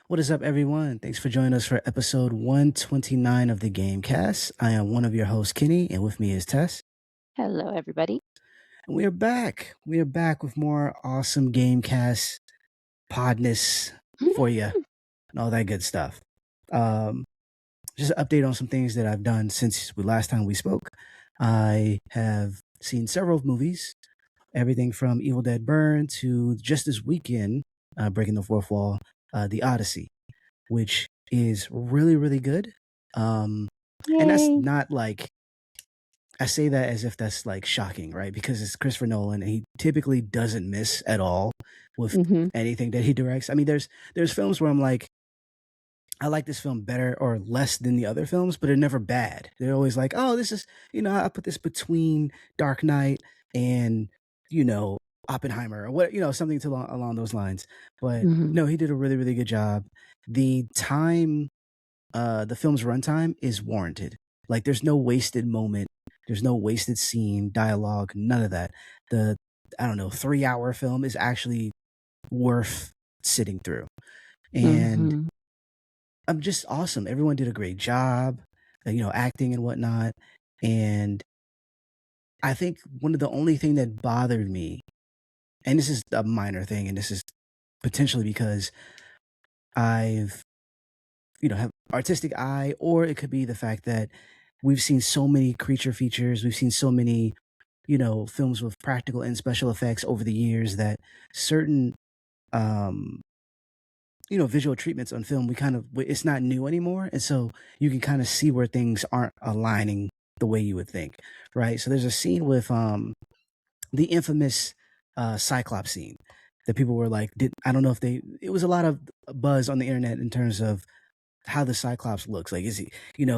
What is up, everyone? Thanks for joining us for episode 129 of the Gamecast. I am one of your hosts, Kenny, and with me is Tess. Hello, everybody. And we are back. We are back with more awesome Gamecast podness for you and all that good stuff. Just an update on some things that I've done since the last time we spoke. I have seen several movies, everything from Evil Dead Burn to just this weekend, breaking the fourth wall, the Odyssey, which is really, really good. And that's Yay. not like, I say that as if that's like shocking, right? Because it's Christopher Nolan and he typically doesn't miss at all with Mhm. anything that he directs. I mean, there's films where I'm like, I like this film better or less than the other films, but they're never bad. They're always like, oh, this is, I put this between Dark Knight and, Oppenheimer or what, something along those lines. But Mhm. no, he did a really, really good job. The time, the film's runtime is warranted. Like there's no wasted moment. There's no wasted scene, dialogue, none of that. The, I don't know, 3-hour film is actually worth sitting through. And Mhm. I'm just awesome. Everyone did a great job, acting and whatnot. And I think one of the only thing that bothered me, and this is a minor thing, and this is potentially because I've, have artistic eye, or it could be the fact that we've seen so many creature features, we've seen so many, films with practical and special effects over the years that certain um visual treatments on film, it's not new anymore. And so you can kind of see where things aren't aligning the way you would think, right? So there's a scene with the infamous Cyclops scene that people were like, I don't know if it was a lot of buzz on the internet in terms of how the Cyclops looks. Like, is he,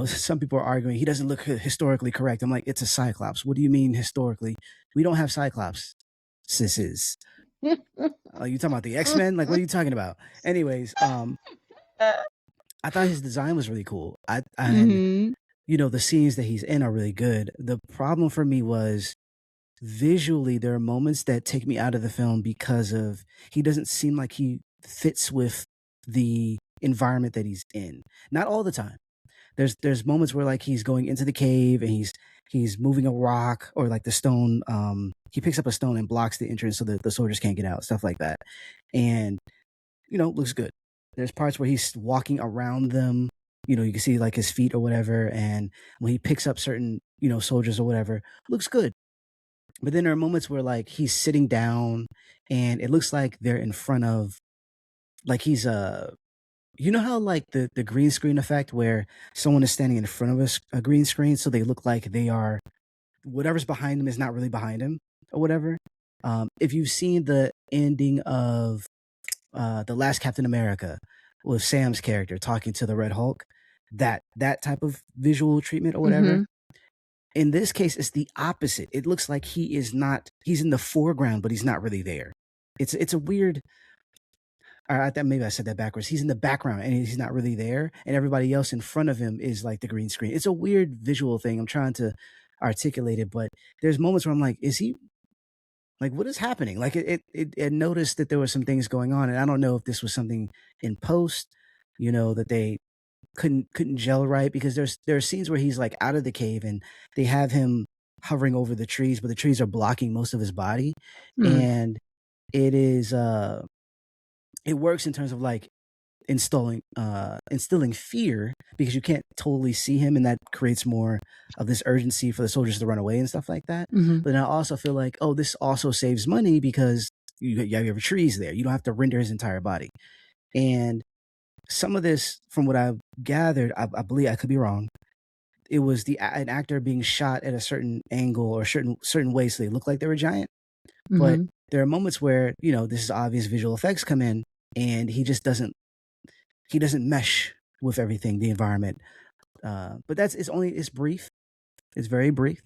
some people are arguing he doesn't look historically correct. I'm like, it's a Cyclops. What do you mean historically? We don't have Cyclops, sisses. You talking about the X-Men? Like, what are you talking about? Anyways, I thought his design was really cool. And Mhm. the scenes that he's in are really good. The problem for me was visually there are moments that take me out of the film because of he doesn't seem like he fits with the environment that he's in. Not all the time. There's moments where like he's going into the cave and he's moving a rock or like the stone. He picks up a stone and blocks the entrance so that the soldiers can't get out. Stuff like that, and looks good. There's parts where he's walking around them. You can see like his feet or whatever, and when he picks up certain soldiers or whatever, looks good. But then there are moments where like he's sitting down and it looks like they're in front of like he's how like the green screen effect where someone is standing in front of a green screen so they look like they are whatever's behind them is not really behind him or whatever. If you've seen the ending of the last Captain America with Sam's character talking to the Red Hulk, that type of visual treatment or whatever. Mhm. In this case, it's the opposite. It looks like he's in the foreground, but he's not really there. It's a weird. I thought maybe I said that backwards. He's in the background and he's not really there, and everybody else in front of him is like the green screen. It's a weird visual thing. I'm trying to articulate it, but there's moments where I'm like, is he like what is happening? Like it noticed that there were some things going on, and I don't know if this was something in post, that they couldn't gel right because there are scenes where he's like out of the cave and they have him hovering over the trees, but the trees are blocking most of his body, Mm. and it is it works in terms of like instilling fear because you can't totally see him, and that creates more of this urgency for the soldiers to run away and stuff like that. Mhm. But then I also feel like, oh, this also saves money because you have trees there. You don't have to render his entire body. And some of this, from what I've gathered, I believe I could be wrong. It was an actor being shot at a certain angle or certain way, so they look like they were giant. But Mhm. there are moments where this is obvious visual effects come in, and he just doesn't mesh with everything, the environment. But it's brief. It's very brief.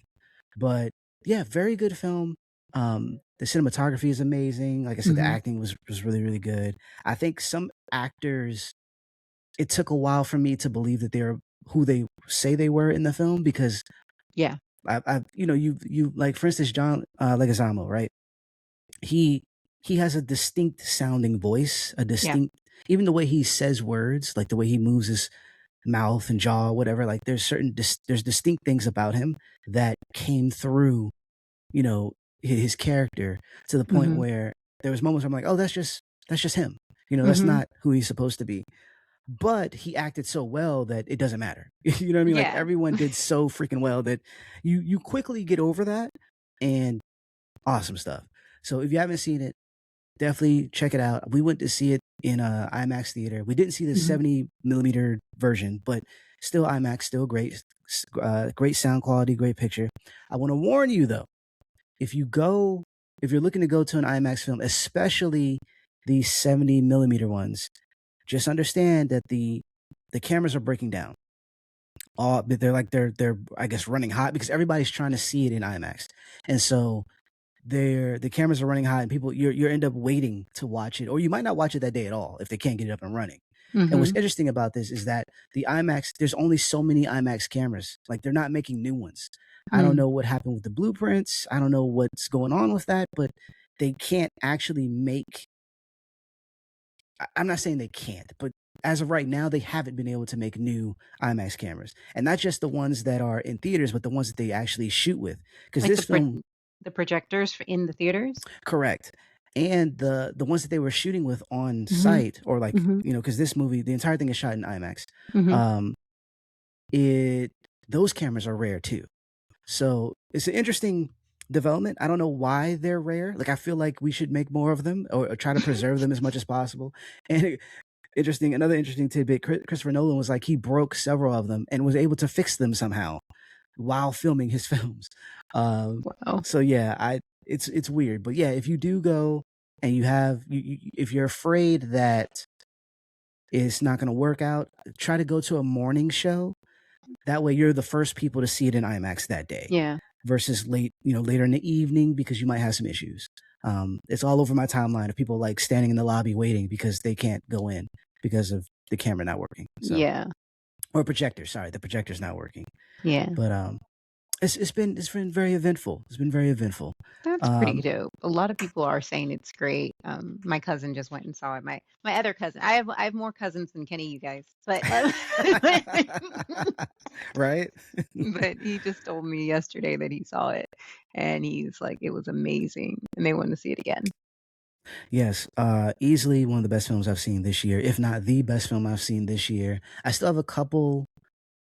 But yeah, very good film. The cinematography is amazing. Like I said, the Mhm. acting was really, really good. I think some actors, it took a while for me to believe that they're who they say they were in the film because Yeah. you like, for instance, John Leguizamo, right? He has a distinct sounding voice, a Yeah. distinct even the way he says words, like the way he moves his mouth and jaw, whatever. Like there's there's distinct things about him that came through, you know, his character to the point Mhm. where there was moments where I'm like, oh, that's just him. You know, that's Mhm. not who he's supposed to be. But he acted so well that it doesn't matter. You know what I mean? Like Yeah. everyone did so freaking well that you quickly get over that, and awesome stuff. So if you haven't seen it, definitely check it out. We went to see it in a IMAX theater. We didn't see the Mhm. 70 millimeter version, but still IMAX, still great, great sound quality, great picture. I want to warn you though, if you go, if you're looking to go to an IMAX film, especially these 70 millimeter ones, just understand that the cameras are breaking down. All they're I guess running hot because everybody's trying to see it in IMAX, and so the cameras are running hot, and people you end up waiting to watch it, or you might not watch it that day at all if they can't get it up and running. And what's Mhm. interesting about this is that the IMAX, there's only so many IMAX cameras. Like they're not making new ones. I don't Mm. know what happened with the blueprints. I don't know what's going on with that, but they can't actually make. I'm not saying they can't, but as of right now, they haven't been able to make new IMAX cameras, and not just the ones that are in theaters, but the ones that they actually shoot with. Because Like this film, the projectors in the theaters? correct, and the ones that they were shooting with on Mhm. site, or like Mhm. because this movie, the entire thing is shot in IMAX. Mhm. Um, it those cameras are rare too. So it's an interesting development. I don't know why they're rare. Like I feel like we should make more of them, or try to preserve them as much as possible. And another interesting tidbit: Christopher Nolan was like he broke several of them and was able to fix them somehow while filming his films. Um, Wow. so yeah, I it's weird, but yeah, if you do go and you have if you're afraid that it's not going to work out, try to go to a morning show. That way, you're the first people to see it in IMAX that day, Yeah. versus later in the evening because you might have some issues. It's all over my timeline of people like standing in the lobby waiting because they can't go in because of the camera not working. So, Yeah. or projector. Sorry, the projector's not working. Yeah. But it's been very eventful. It's been very eventful. That's pretty Um, dope. A lot of people are saying it's great. My cousin just went and saw it. My other cousin. I have more cousins than Kenny, you guys. But right? but he just told me yesterday that he saw it and he's like it was amazing and they want to see it again. Yes, easily one of the best films I've seen this year, if not the best film I've seen this year. I still have a couple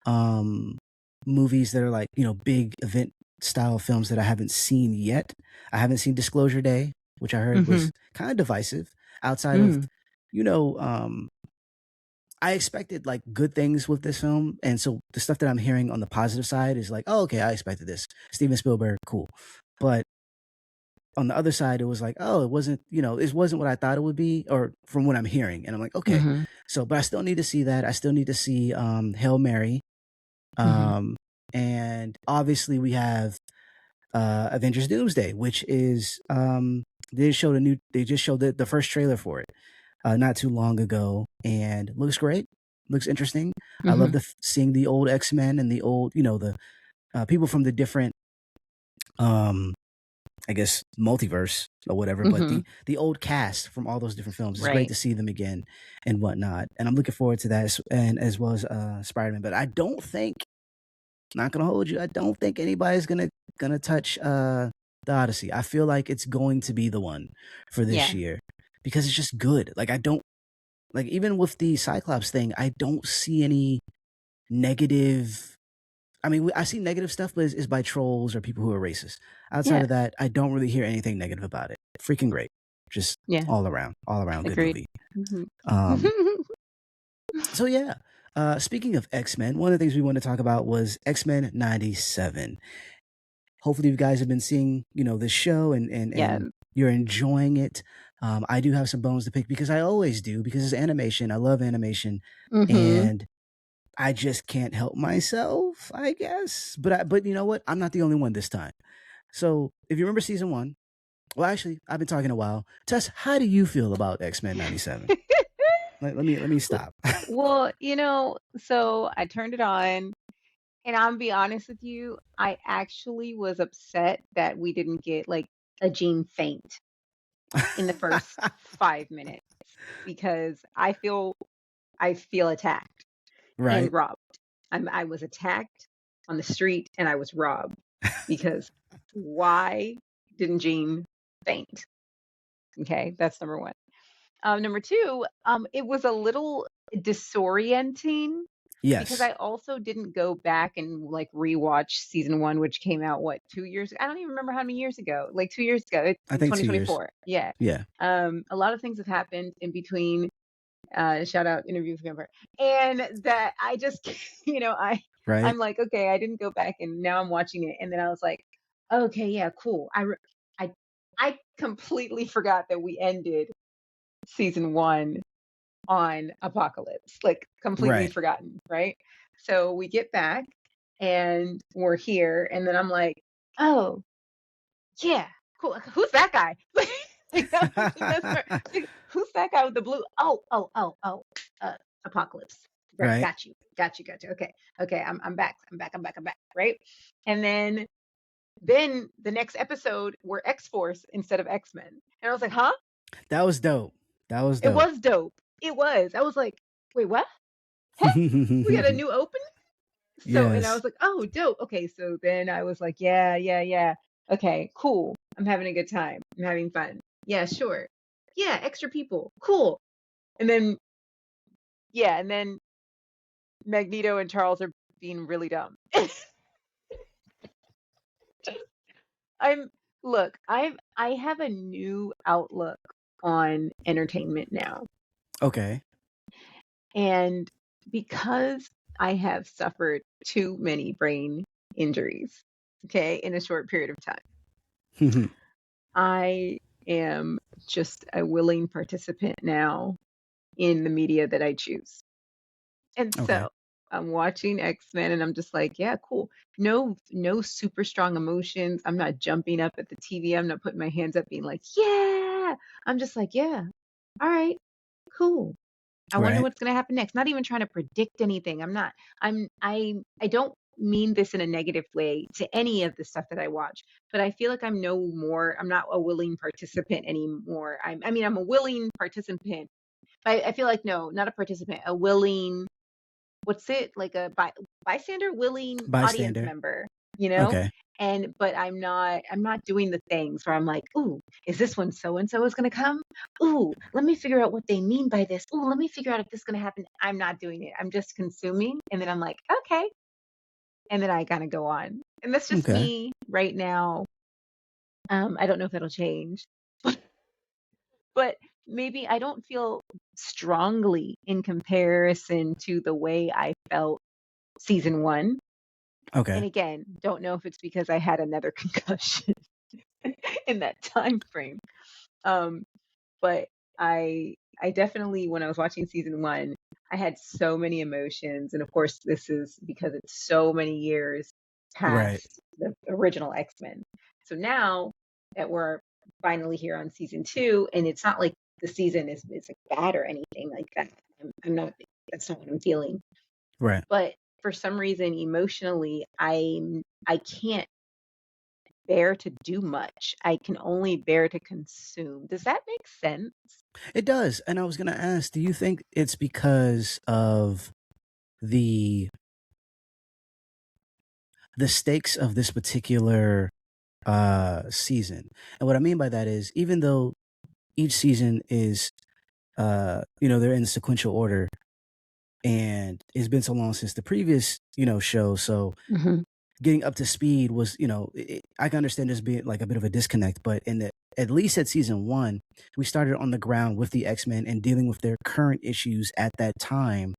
um movies that are like, big event style films that I haven't seen yet. I haven't seen Disclosure Day, which I heard was Mhm. kind of divisive outside of, Mm. you know, um I expected like good things with this film, and so the stuff that I'm hearing on the positive side is like, oh, okay, I expected this. Steven Spielberg, cool. But on the other side, it was like, oh, it wasn't what I thought it would be, or from what I'm hearing. And I'm like, okay. Mhm. So, but I still need to see that. I still need to see Hail Mary. Mhm. Um, and obviously we have Avengers Doomsday, which is they just showed the first trailer for it not too long ago, and looks great. Looks interesting. I love Mhm. seeing the old X-Men and the old, the people from the different um I guess multiverse or whatever, but Mhm. the old cast from all those different films. It's great Right. to see them again and whatnot. And I'm looking forward to that, and as well as Spider-Man. But I don't think, not gonna hold you, I don't think anybody's gonna touch the Odyssey. I feel like it's going to be the one for this Yeah. year because it's just good. Like I don't like, even with the Cyclops thing, I don't see any negative. I mean, I see negative stuff, but it's by trolls or people who are racist. Outside Yeah. of that, I don't really hear anything negative about it. Freaking great. Just Yeah. all around good Agreed. movie. Mhm. Um, so yeah. Speaking of X-Men, one of the things we want to talk about was X-Men 97. Hopefully you guys have been seeing, this show, Yeah. and you're enjoying it. I do have some bones to pick because I always do, because it's animation. I love animation, Mhm. and I just can't help myself, I guess. But you know what? I'm not the only one this time. So if you remember season one, well, actually, I've been talking a while. Tess, how do you feel about X-Men 97? Let me stop. Well, so I turned it on, and I'll be honest with you, I actually was upset that we didn't get like a Jean faint in the first 5 minutes. because I feel attacked Right. and robbed. I was attacked on the street and I was robbed because why didn't Jean faint? Okay, that's number one. Number two, it was a little disorienting because Yes. I also didn't go back and like rewatch season one, which came out what 2 years? I don't even remember how many years ago. Like 2 years ago, it's I in think 2 years. 2024. Yeah. Yeah. A lot of things have happened in between. Shout out Interview with Vampire, and that I just, I'm Right. like, okay, I didn't go back, and now I'm watching it, and then I was like, okay, yeah, cool. I, I completely forgot that we ended season one on Apocalypse, like completely Right. forgotten, right? So we get back and we're here, and then I'm like, oh, yeah, cool. Who's that guy? Like that was the best part. Like, who's that guy with the blue? Oh, Apocalypse. Right, Right. got you. Okay, okay, I'm back. I'm back. Right, and then the next episode we're X Force instead of X-Men, and I was like, huh? That was dope. That was It dope. was dope. It was. I was like, wait, what? Hey, we got a new open. So, and I Yes. was like, oh, dope. Okay, so then I was like, yeah. Okay, cool. I'm having a good time. I'm having fun. Yeah, sure. Yeah, extra people. Cool. And then, yeah, and then Magneto and Charles are being really dumb. I'm look, I have a new outlook on entertainment now. Okay. And because I have suffered too many brain injuries, okay, in a short period of time, I am just a willing participant now in the media that I choose. And Okay. so I'm watching X-Men and I'm just like, yeah, cool. No super strong emotions. I'm not jumping up at the TV. I'm not putting my hands up being like, yeah. I'm just like, yeah. All right. Cool. I wonder Right. what's going to happen next. Not even trying to predict anything. I'm not. I don't mean this in a negative way to any of the stuff that I watch, but I feel like I'm no more. I'm not a willing participant anymore. I'm a willing participant. But I feel like no, not a participant, a willing. What's it like a bystander, willing audience Bystander. member, you know? Okay. And but I'm not doing the things where I'm like, ooh, is this when so and so is gonna come? Ooh, let me figure out what they mean by this. Ooh, let me figure out if this is gonna happen. I'm not doing it. I'm just consuming, and then I'm like, okay, and then I kind of go on. And that's just Okay. me right now. I don't know if that'll change, but maybe I don't feel strongly in comparison to the way I felt season one. And Okay. again, don't know if it's because I had another concussion in that time frame. Um, but I definitely, when I was watching season one, I had so many emotions, and of course, this is because it's so many years Right. past the original X-Men. So now that we're finally here on season two, and it's not like the season is like bad or anything like that. I'm not. That's not what I'm feeling. Right. But for some reason, emotionally, I can't bear to do much. I can only bear to consume. Does that make sense? It does. And I was gonna ask, do you think it's because of the the stakes of this particular season? And what I mean by that is, even though each season is they're in sequential order, and it's been so long since the previous show, so Hmm. getting up to speed was, I can understand this being like a bit of a disconnect, but at least at season one, we started on the ground with the X-Men and dealing with their current issues at that time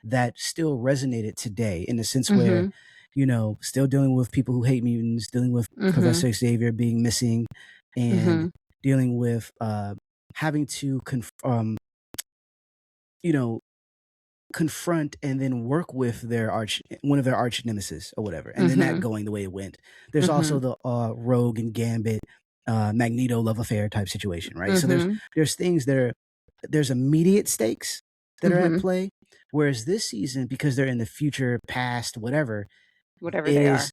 that still resonated today, in the sense where, Hmm. still dealing with people who hate mutants, dealing with Hmm. Professor Xavier being missing, and Hmm. dealing with having to you know, confront and then work with one of their arch nemesis or whatever, and then that Hmm. going the way it went. There's also Hmm. the Rogue and Gambit, Magneto love affair type situation, right? So there's Hmm. there's things that there's immediate stakes that are at Hmm. play, whereas this season, because they're in the future, past, whatever, Whatever it they is are,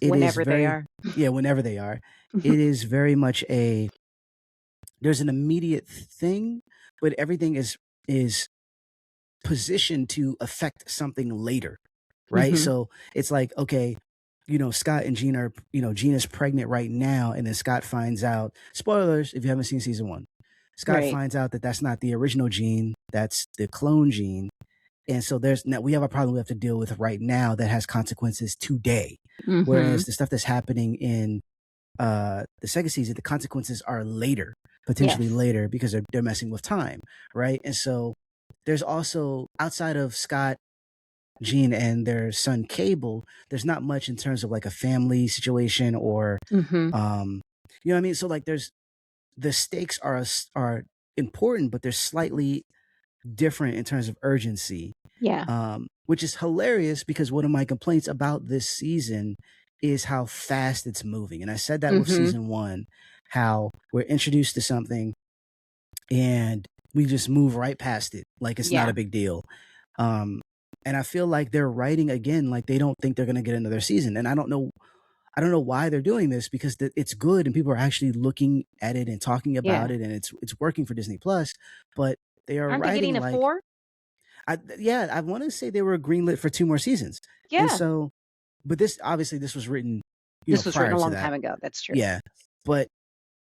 it is whenever they very, are. yeah, whenever they are, it is very much there's an immediate thing, but everything is positioned to affect something later, right? Mhm. So it's like, okay, Scott and Gina are, Gina's pregnant right now, and then Scott finds out. Spoilers if you haven't seen season one. Scott Right. finds out that that's not the original Gene, that's the clone Gene, and so there's now we have a problem we have to deal with right now that has consequences today. Mhm. Whereas the stuff that's happening in the second season, the consequences are later, potentially Yes. later, because they're messing with time, right? And so there's also, outside of Scott, Gene, and their son Cable, there's not much in terms of like a family situation or Mhm. um you know what I mean? So like there's the stakes are important, but they're slightly different in terms of urgency. Yeah. Which is hilarious because one of my complaints about this season is how fast it's moving. And I said that with Mhm. season one, how we're introduced to something and we just move right past it like it's not Yeah. a big deal. Um, and I feel like they're writing again like they don't think they're going to get another season. And I don't know why they're doing this, because it's good and people are actually looking at it and talking about Yeah. it, and it's working for Disney Plus. But they are Aren't they writing getting a like, 4? I want to say they were greenlit for two more seasons, and Yeah. so, but this was written, This was written prior a to long that. time ago. That's true. Yeah, but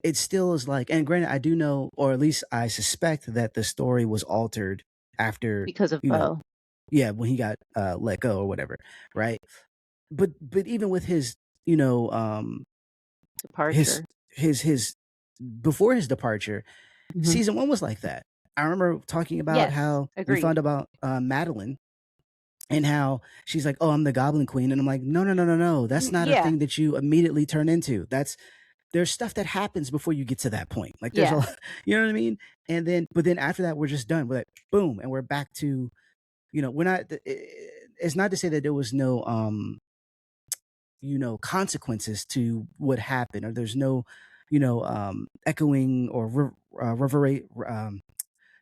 it still is like, and granted, I do know, or at least I suspect that the story was altered after, Because of you know, Bo yeah, when he got let go or whatever, right? But even with his, you know, his departure. his before his departure, Mhm. season one was like that. I remember talking about Yes. how we Agreed. found about Madeline, and how she's like, "Oh, I'm the Goblin Queen," and I'm like, "No, no, no, no, no. That's not a Yeah. thing that you immediately turn into. There's stuff that happens before you get to that point. Like there's a, Yeah. you know what I mean? And then, but then after that, we're just done. We're like, boom, and we're back to, we're not. It's not to say that there was no, consequences to what happened, or there's no, echoing or reverberate.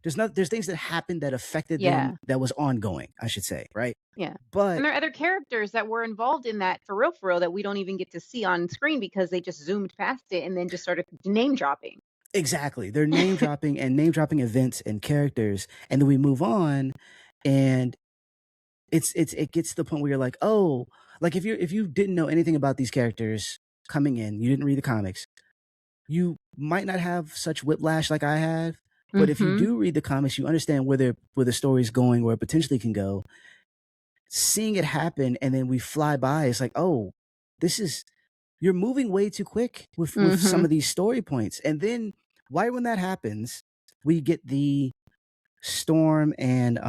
There's things that happened that affected them Yeah. that was ongoing, I should say, right? Yeah. And But there are other characters that were involved in that for real, that we don't even get to see on screen because they just zoomed past it and then just started name dropping. exactly, they're name dropping events and characters, and then we move on, and it gets to the point where you're like, oh, like if you didn't know anything about these characters coming in, you didn't read the comics, you might not have such whiplash like I have. But if you Mhm. do read the comics, you understand where the story's going, where it potentially can go. Seeing it happen and then we fly by, it's like, oh, this is you're moving way too quick with some Mhm. of these story points. And then right when that happens, we get the Storm and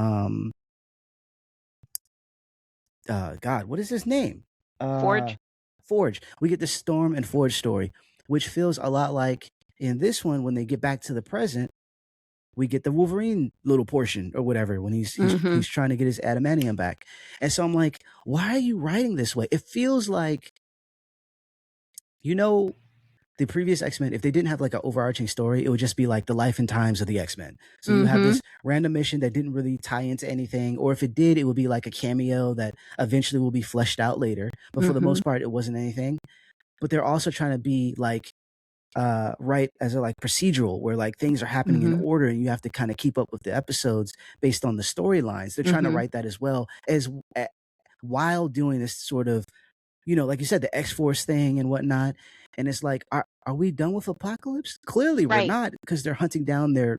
God, what is his name? Uh Forge. Forge. We get the Storm and Forge story, which feels a lot like in this one when they get back to the present, we get the Wolverine little portion or whatever when Mhm. he's trying to get his adamantium back. And so I'm like, why are you writing this way? It feels like, you know, the previous X-Men, if they didn't have like an overarching story, it would just be like the life and times of the X-Men. So you have Mhm. this random mission that didn't really tie into anything, or if it did, it would be like a cameo that eventually will be fleshed out later. But for the Mhm. most part, it wasn't anything. But they're also trying to be like right as a like procedural where like things are happening in Mhm. order and you have to kind of keep up with the episodes based on the storylines. They're trying to Mhm. write that as well as while doing this sort of, like you said, the X-Force thing and whatnot. And it's like, are we done with Apocalypse? Clearly we're Right. not, because they're hunting down their,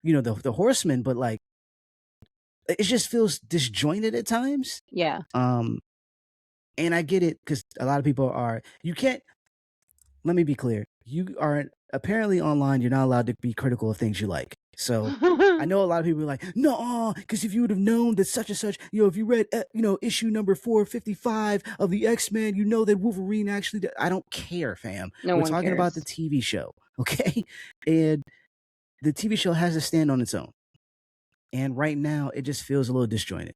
the horsemen, but like, it just feels disjointed at times. Yeah. Um, and I get it, because a lot of people you can't, let me be clear. You are apparently online, you're not allowed to be critical of things you like. So I know a lot of people are like, no, because if you would have known that such and such, if you read, issue number 455 of the X-Men, you know that Wolverine actually, I don't care, fam. No We're one talking about the cares. TV show, okay? And the TV show has to stand on its own. And right now, it just feels a little disjointed.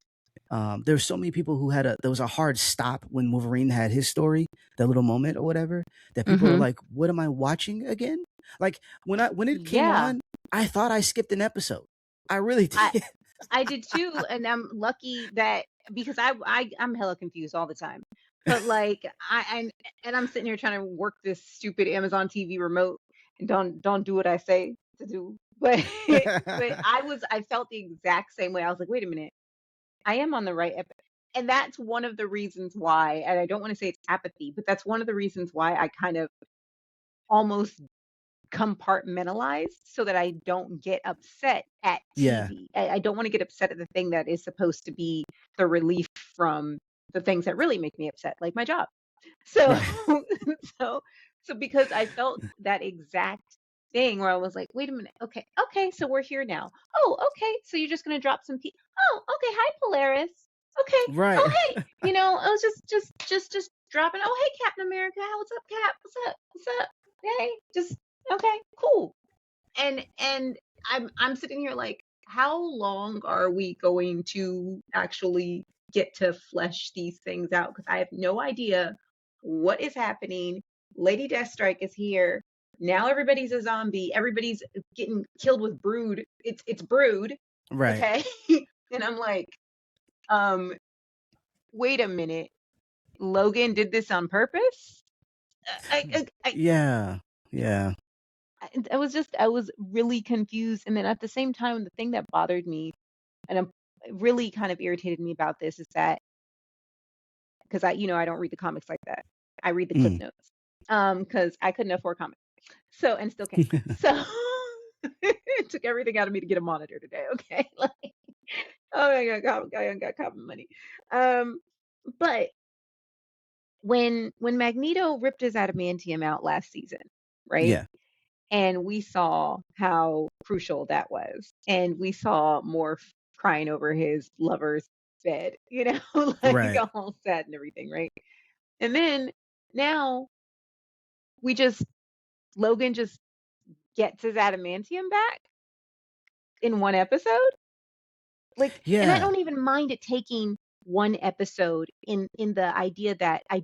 There's so many people who there was a hard stop when Wolverine had his story, that little moment or whatever, that people are Mhm. like, what am I watching again? Like when it came Yeah. on, I thought I skipped an episode. I really I did. I did too, and I'm lucky that because I'm hella confused all the time. But like and I'm sitting here trying to work this stupid Amazon TV remote and don't do what I say to do. but I felt the exact same way. I was like, wait a minute, I am on the right and that's one of the reasons why, and I don't want to say it's apathy, but that's one of the reasons why I kind of almost compartmentalize so that I don't get upset at Yeah. TV. I don't want to get upset at the thing that is supposed to be the relief from the things that really make me upset, like my job. So, Right. so, so because I felt that exact thing where I was like, wait a minute, okay, okay, so we're here now. Oh, okay, so you're just gonna drop some Oh, okay, hi Polaris. Okay, oh Right. hey, I was just dropping. Oh hey, Captain America, what's up, Cap? What's up? What's up? Hey, just okay, cool. And I'm sitting here like, how long are we going to actually get to flesh these things out? Because I have no idea what is happening. Lady Deathstrike is here. Now everybody's a zombie. Everybody's getting killed with brood. It's brood. Right. Okay. And I'm like, um, wait a minute. Logan did this on purpose? I Yeah. Yeah. I was really confused. And then at the same time, the thing that bothered me and really kind of irritated me about this is that because I don't read the comics like that. I read the clip Mm. notes. Because I couldn't afford comics. So and still can't. So it took everything out of me to get a monitor today, okay? Like, oh my god, I got common money. But when Magneto ripped his adamantium out last season, right? Yeah. And we saw how crucial that was. And we saw Morph crying over his lover's bed, like Right. all sad and everything, right? And then now we just, Logan just gets his adamantium back in one episode. Like, and I Yeah. don't even mind it taking one episode in the idea that I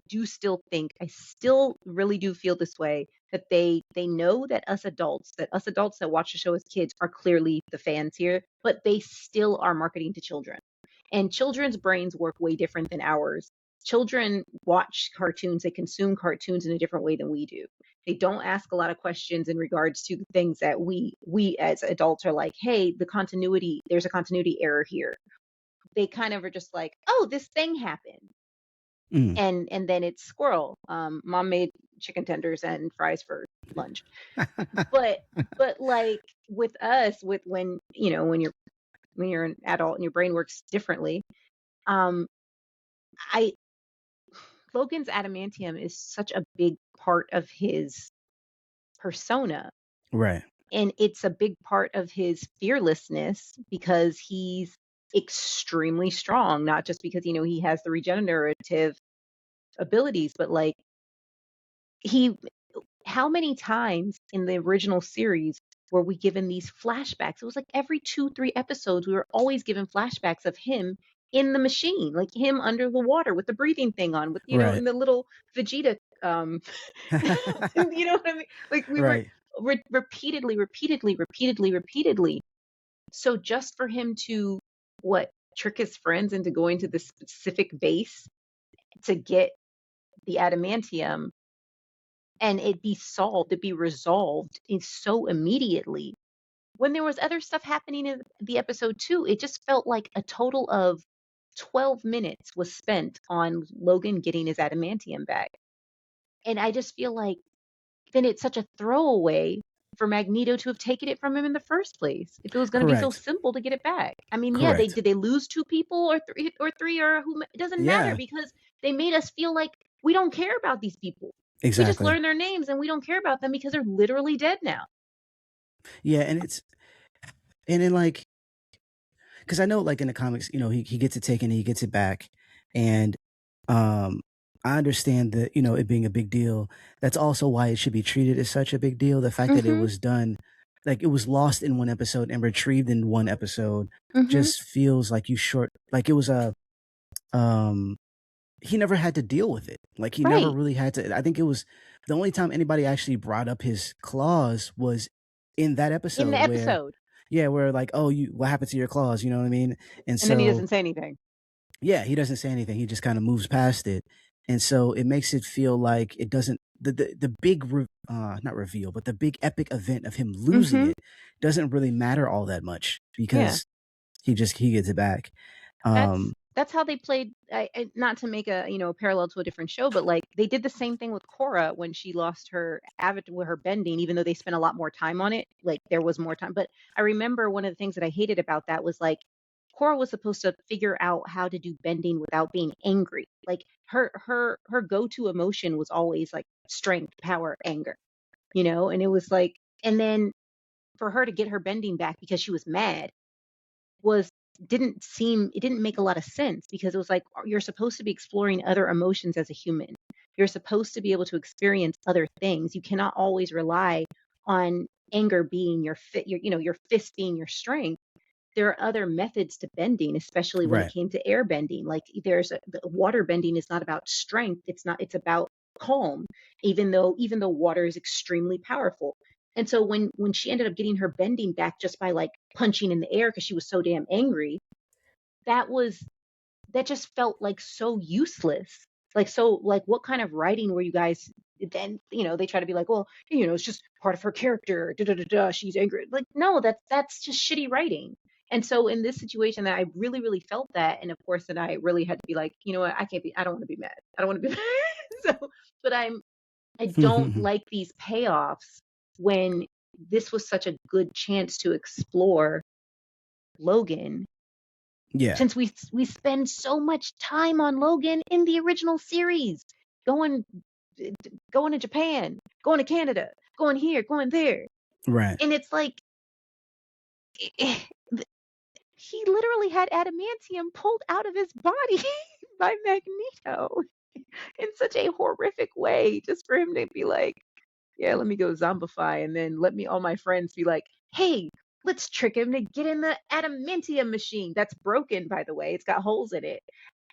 still really do feel this way that they know that us adults that watch the show as kids are clearly the fans here, but they still are marketing to children. And children's brains work way different than ours. Children watch cartoons, they consume cartoons in a different way than we do. They don't ask a lot of questions in regards to things that we as adults are like, hey, there's a continuity error here. They kind of are just like, oh, this thing happened. Mm. And then it's squirrel. Mom made chicken tenders and fries for lunch. But like with us, with when you're an adult and your brain works differently, um, I Logan's adamantium is such a big part of his persona. Right. And it's a big part of his fearlessness because he's extremely strong, not just because, he has the regenerative abilities, but like he, how many times in the original series were we given these flashbacks? It was like every 2, 3 episodes, we were always given flashbacks of him in the machine, like him under the water with the breathing thing on, with, Right. in the little Vegeta, you know what I mean? Like we were Right. repeatedly. So just for him to trick his friends into going to this specific base to get the adamantium and it be resolved so immediately. When there was other stuff happening in the episode too, it just felt like a total of 12 minutes was spent on Logan getting his adamantium back. And I just feel like then it's such a throwaway for Magneto to have taken it from him in the first place. If it was going to be so Correct. simple to get it back. I mean, yeah, Correct. did they lose 2 people or three or who? It doesn't matter Yeah. because they made us feel like we don't care about these people. We just Exactly. learned their names and we don't care about them because they're literally dead now. Yeah, and then like, because I know like in the comics, he gets it taken, he gets it back, and um, I understand that it being a big deal. That's also why it should be treated as such a big deal. The fact that it Mm-hmm. was done, like it was lost in one episode and retrieved in one episode, Mm-hmm. just feels like like it was he never had to deal with it. Like he never Right. really had to. I think it was the only time anybody actually brought up his claws was in that In the episode where, episode. yeah, where like, oh, what happened to your claws? You know what I mean? And And then he so, doesn't say anything. yeah, he doesn't say anything. He just kind of moves past it. And so it makes it feel like it doesn't the big not reveal, but the big epic event of him losing Mhm. it doesn't really matter all that much Yeah. because he gets it back. That's how they played. Not to make a a parallel to a different show, but like they did the same thing with Korra when she lost her avatar with her bending. Even though they spent a lot more time on it, like there was more time. But I remember one of the things that I hated about that was like Korra was supposed to figure out how to do bending without being angry. Like her go to emotion was always like strength, power, anger. And it was like, and then for her to get her bending back because she was mad was it didn't make a lot of sense because it was like you're supposed to be exploring other emotions as a human. You're supposed to be able to experience other things. You cannot always rely on anger being your fist being your strength. There are other methods to bending, especially when it right. came to air bending. Like the water bending is not about strength. It's about calm, even though water is extremely powerful. And so when she ended up getting her bending back just by like punching in the air because she was so damn angry, that was that just felt like so useless. Like what kind of writing were you guys then, they try to be like, well, it's just part of her character. Da, da, da, da, she's angry. Like, no, that's just shitty writing. And so in this situation that I really, really felt that, and of course that I really had to be like, you know what, I don't want to be mad. I don't want to be mad. So but I don't like these payoffs when this was such a good chance to explore Logan, Yeah. since we spend so much time on Logan in the original series, going going to Japan, going to Canada, going here, going there, Right. and it's like he literally had adamantium pulled out of his body by Magneto in such a horrific way, just for him to be like, yeah, let me go zombify, and then let me all my friends be like, hey, let's trick him to get in the adamantium machine. That's broken, by the way. It's got holes in it.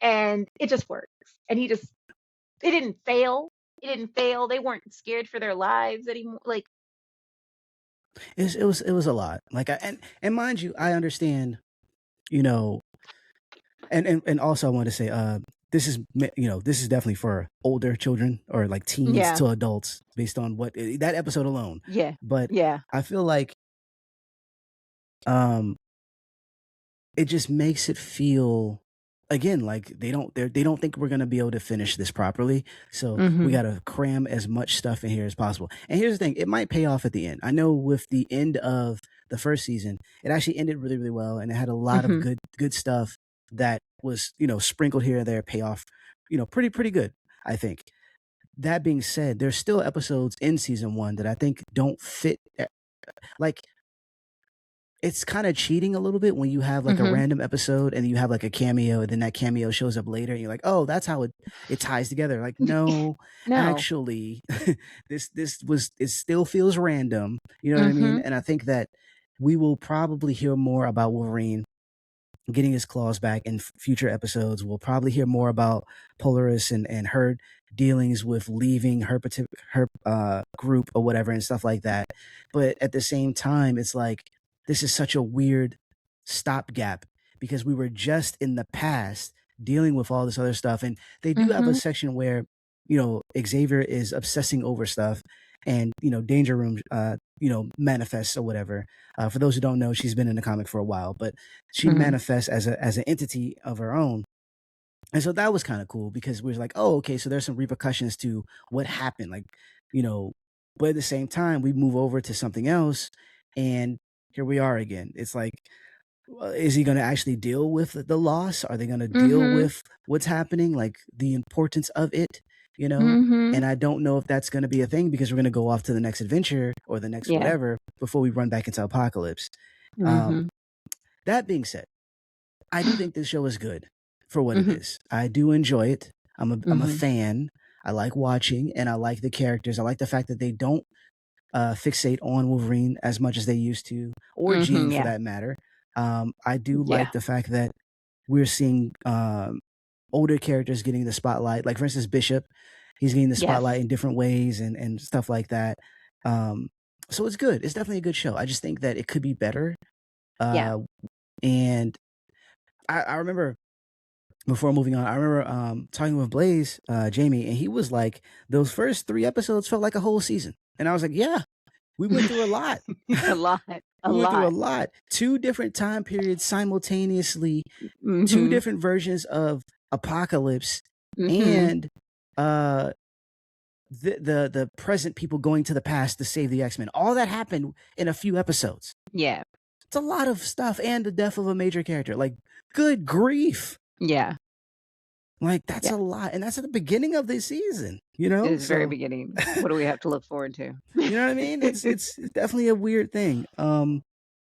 And it just works. And it didn't fail. It didn't fail. They weren't scared for their lives anymore. Like, It was a lot. Like and mind you, I understand, you know, and also I want to say, this is this is definitely for older children or like teens yeah, to adults based on what that episode alone. yeah, But yeah. I feel like um it just makes it feel again like they don't think we're going to be able to finish this properly, so we Mm-hmm. got to cram as much stuff in here as possible. And here's the thing, it might pay off at the end. I know with the end of the first season, it actually ended really, really well, and it had a lot of Mm-hmm. good stuff that was sprinkled here and there, pay off pretty good, I think. That being said, there's still episodes in season one that I think don't fit, like it's kind of cheating a little bit when you have like a Mm-hmm. random episode and you have like a cameo and then that cameo shows up later and you're like, oh, that's how it ties together. Like, no, No. actually, it still feels random. You know what I mean? Mm-hmm. And I think that we will probably hear more about Wolverine getting his claws back in future episodes. We'll probably hear more about Polaris and her dealings with leaving her group or whatever and stuff like that. But at the same time, it's like this is such a weird stopgap because we were just in the past dealing with all this other stuff, and they do have a Mm-hmm. section where Xavier is obsessing over stuff, and Danger Room manifests or whatever. For those who don't know, she's been in the comic for a while, but she Mm-hmm. manifests as an entity of her own. And so that was kind of cool because we was like, oh, okay, so there's some repercussions to what happened. Like, you know, but at the same time, we move over to something else, and here we are again. It's like, well, is he going to actually deal with the loss? Are they going to deal Mm-hmm. with what's happening, like the importance of it? You know, Mm-hmm. and I don't know if that's going to be a thing because we're going to go off to the next adventure or the next Yeah. whatever before we run back into apocalypse. Um, Mm-hmm. that being said, I do think this show is good for what it Mm-hmm. is. I do enjoy it. I'm a Mm-hmm. fan. I like watching and I like the characters. I like the fact that they don't fixate on Wolverine as much as they used to, or Mm-hmm. Jean for Yeah. that matter. I do Yeah. like the fact that we're seeing older characters getting the spotlight. Like for instance, Bishop, he's getting the Yes. spotlight in different ways and stuff like that. Um, so it's good. It's definitely a good show. I just think that it could be better. Yeah. Uh, and I remember before moving on, I remember talking with Blaze, Jamie, and he was like, those first 3 episodes felt like a whole season. And I was like, yeah, we went through a lot. A lot, a We went through a lot. lot. 2 different time periods simultaneously, 2 Mhm. different versions of Apocalypse, Mhm. and uh the present people going to the past to save the X-Men. All that happened in a few episodes. Yeah. It's a lot of stuff, and the death of a major character. Like, good grief. Yeah. Like, that's Yeah. a lot, and that's at the beginning of the season, It is very So, beginning. What do we have to look forward to? you know what I mean? It's definitely a weird thing.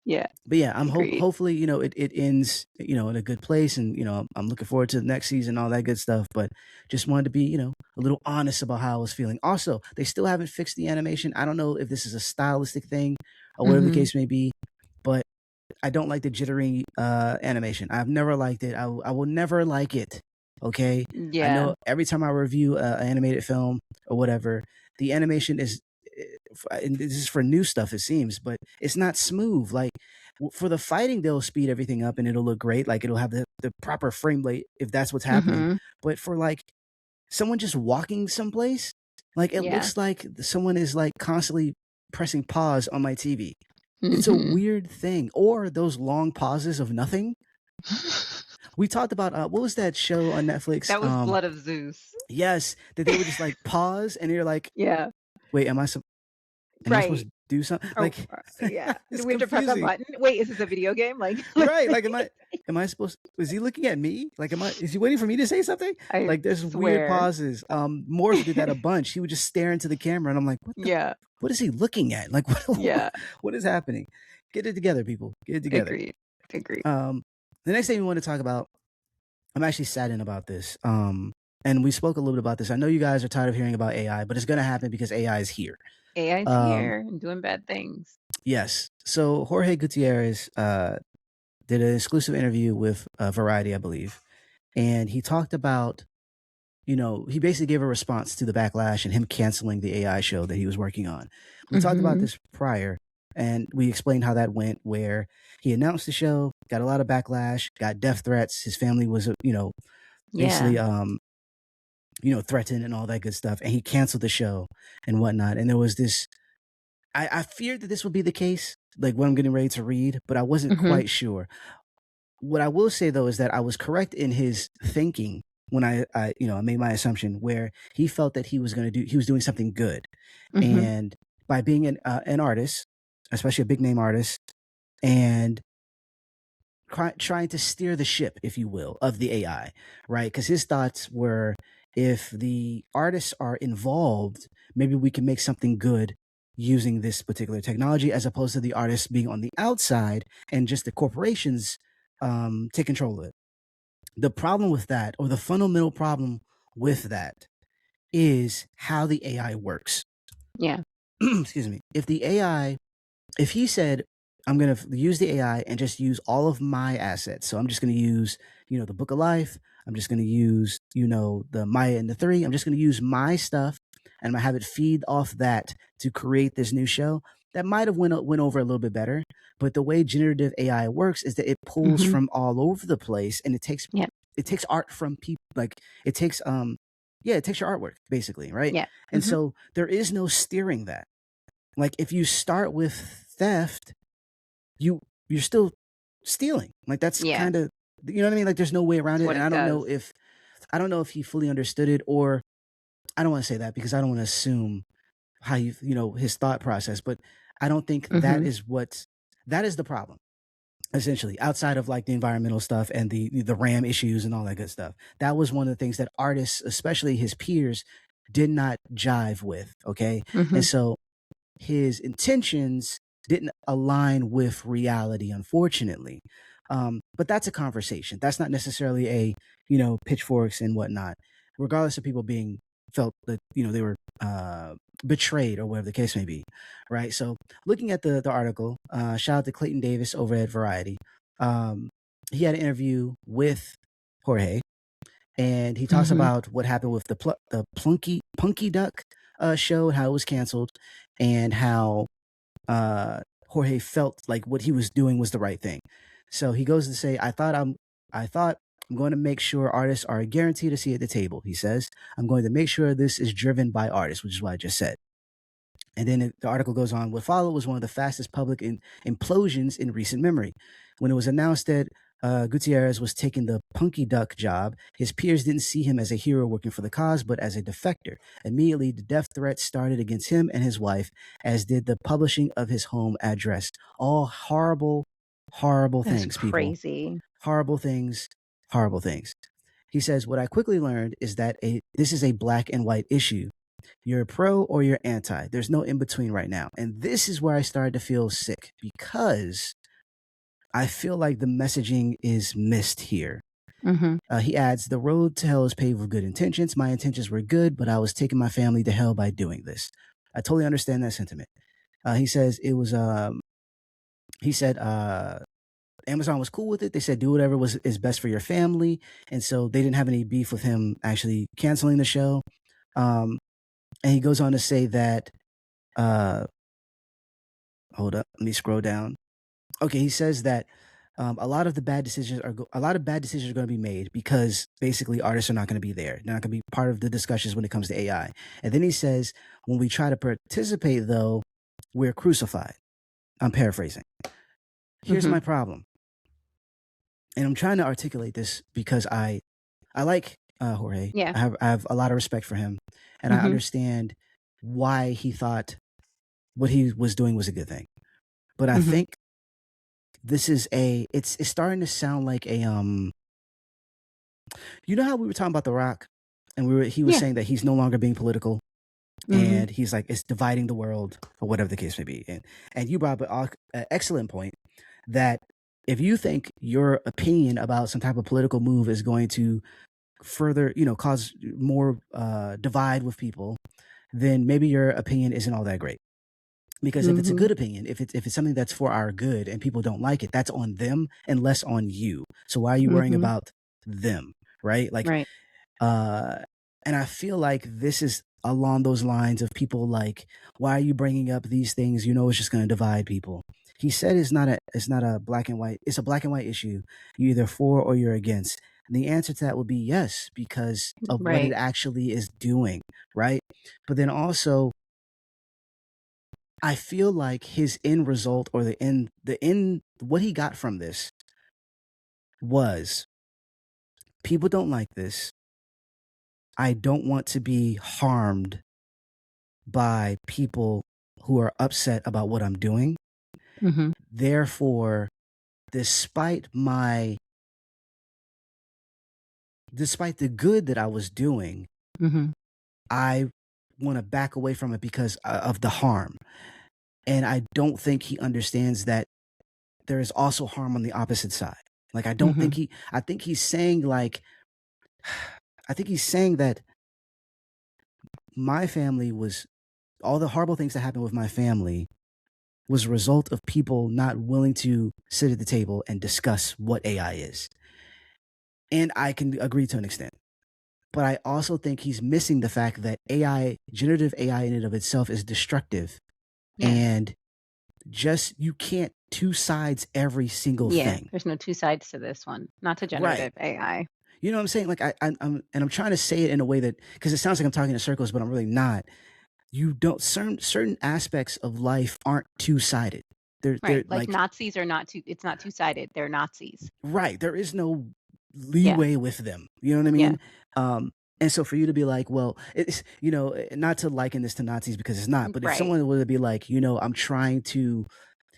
Yeah, But yeah, agreed. hopefully, it ends, in a good place, and I'm looking forward to the next season, all that good stuff. But just wanted to be, a little honest about how I was feeling. Also, they still haven't fixed the animation. I don't know if this is a stylistic thing or whatever the Mhm. case may be, but I don't like the jittery animation. I've never liked it. I will never like it. Okay, I Yeah. know every time I review an animated film or whatever, the animation is. And this is for new stuff, it seems, but it's not smooth. Like, for the fighting, they'll speed everything up and it'll look great. Like, it'll have the proper frame rate if that's what's happening. Mhm. But for like someone just walking someplace, like, it Yeah. looks like someone is like constantly pressing pause on my TV. It's a Mhm. weird thing. Or those long pauses of nothing. We talked about what was that show on Netflix? That was Blood of Zeus. Yes, that they would just like pause and you're like, Yeah. wait, am I supposed Right. to do something? Oh, Like, yeah. it's Do we have to press a confusing. button? Wait, is this a video game? Like, Right? Like, am I supposed? Is he looking at me? Like, is he waiting for me to say something? I Like, there's weird swear. pauses. Morph did that a bunch. He would just stare into the camera, and I'm like, Yeah. what is he looking at? Like, Yeah. what is happening? Get it together, people. Get it together. Agreed. Agreed. The next thing we want to talk about, I'm actually saddened about this. And we spoke a little bit about this. I know you guys are tired of hearing about AI, but it's going to happen because AI is here. AI's Um, here and doing bad things. yes. So Jorge Gutierrez did an exclusive interview with Variety, I believe, and he talked about, he basically gave a response to the backlash and him canceling the AI show that he was working on. We talked about Mhm. this prior, and we explained how that went, where he announced the show, got a lot of backlash, got death threats. His family was, Yeah. basically, threatened and all that good stuff, and he canceled the show and whatnot. And there was this, I feared that this would be the case, like what I'm getting ready to read, but I wasn't Mhm. quite sure. What I will say though is that I was correct in his thinking when I made my assumption where he felt that he was doing something good, Mhm. and by being an artist, especially a big name artist, and trying to steer the ship, if you will, of the AI, right? Because his thoughts were, if the artists are involved, maybe we can make something good using this particular technology, as opposed to the artists being on the outside and just the corporations take control of it. The problem with that, or the fundamental problem with that, is how the AI works. Yeah. Excuse me. If he said, I'm going to use the AI and just use all of my assets. So I'm just going to use, the Book of Life. I'm just going to use, the Maya and the Three. I'm just going to use my stuff, and I'm going to have it feed off that to create this new show. That might have went over a little bit better. But the way generative AI works is that it pulls Mhm. from all over the place, and Yep. it takes art from people. Like, it takes it takes your artwork basically, right? Yeah. And Mhm. so there is no steering that. Like, if you start with theft, you're still stealing. Like, that's Yeah. kind of, you know what I mean? Like, there's no way around It's it. what And it does. I don't know if he fully understood it, or I don't want to say that because I don't want to assume how his thought process, but I don't think Mhm. that is the problem. Essentially, outside of like the environmental stuff and the RAM issues and all that good stuff, that was one of the things that artists, especially his peers, did not jive with. Okay, and Mhm. so his intentions didn't align with reality, unfortunately. But that's a conversation. That's not necessarily a, pitchforks and whatnot. Regardless of people being felt that, they were betrayed or whatever the case may be, right? So looking at the article, shout out to Clayton Davis over at Variety. Um, he had an interview with Jorge, and he talks Mhm. about what happened with the Punky Duck show, how it was canceled, and how Jorge felt like what he was doing was the right thing. So he goes to say, I thought I'm going to make sure artists are guaranteed a seat at the table, he says. I'm going to make sure this is driven by artists, which is what I just said. And then the article goes on. What followed was one of the fastest public implosions in recent memory. When it was announced that Gutierrez was taking the punky duck job, his peers didn't see him as a hero working for the cause, but as a defector. Immediately, the death threats started against him and his wife, as did the publishing of his home address. All horrible, horrible That's things, people. crazy. Horrible things, horrible things. He says, what I quickly learned is that this is a black and white issue. You're pro or you're anti. There's no in between right now. And this is where I started to feel sick, because I feel like the messaging is missed here. He adds, the road to hell is paved with good intentions. My intentions were good, but I was taking my family to hell by doing this. I totally understand that sentiment. He says it was, he said, Amazon was cool with it. They said, do whatever is best for your family. And so they didn't have any beef with him actually canceling the show. And he goes on to say that, hold up, let me scroll down. Okay, he says that a lot of bad decisions are going to be made because basically artists are not going to be there. They're not going to be part of the discussions when it comes to AI. And then he says, when we try to participate, though, we're crucified. I'm paraphrasing. Here's my problem. And I'm trying to articulate this because I like Jorge. Yeah. I have a lot of respect for him. And I understand why he thought what he was doing was a good thing. But I think this is it's starting to sound like a you know how we were talking about The Rock, and he was saying that he's no longer being political, and he's like, it's dividing the world, or whatever the case may be. And you brought up an excellent point that if you think your opinion about some type of political move is going to further, cause more divide with people, then maybe your opinion isn't all that great. Because if it's a good opinion, if it's something that's for our good and people don't like it, that's on them and less on you. So why are you worrying about them, right? Like, right. And I feel like this is along those lines of people like, why are you bringing up these things? It's just going to divide people. He said it's not a black and white. It's a black and white issue. You're either for or you're against. And the answer to that would be yes, because of what it actually is doing, right? But then also, I feel like his end result, or what he got from this was, people don't like this. I don't want to be harmed by people who are upset about what I'm doing. Therefore, despite the good that I was doing, I want to back away from it because of the harm. And I don't think he understands that there is also harm on the opposite side. Like, I don't think I think he's saying that my family was, all the horrible things that happened with my family was a result of people not willing to sit at the table and discuss what AI is. And I can agree to an extent. But I also think he's missing the fact that generative AI in and of itself is destructive. Yeah. And you can't two sides every single thing. There's no two sides to this one, not to generative AI. You know what I'm saying? Like, I'm trying to say it in a way that, because it sounds like I'm talking in circles, but I'm really not. You don't, certain aspects of life aren't two-sided. They're like Nazis are not it's not two-sided. They're Nazis. Right. There is no leeway with them. You know what I mean? Yeah. And so for you to be like, well, it's, not to liken this to Nazis, because it's not, but if someone were to be like, I'm trying to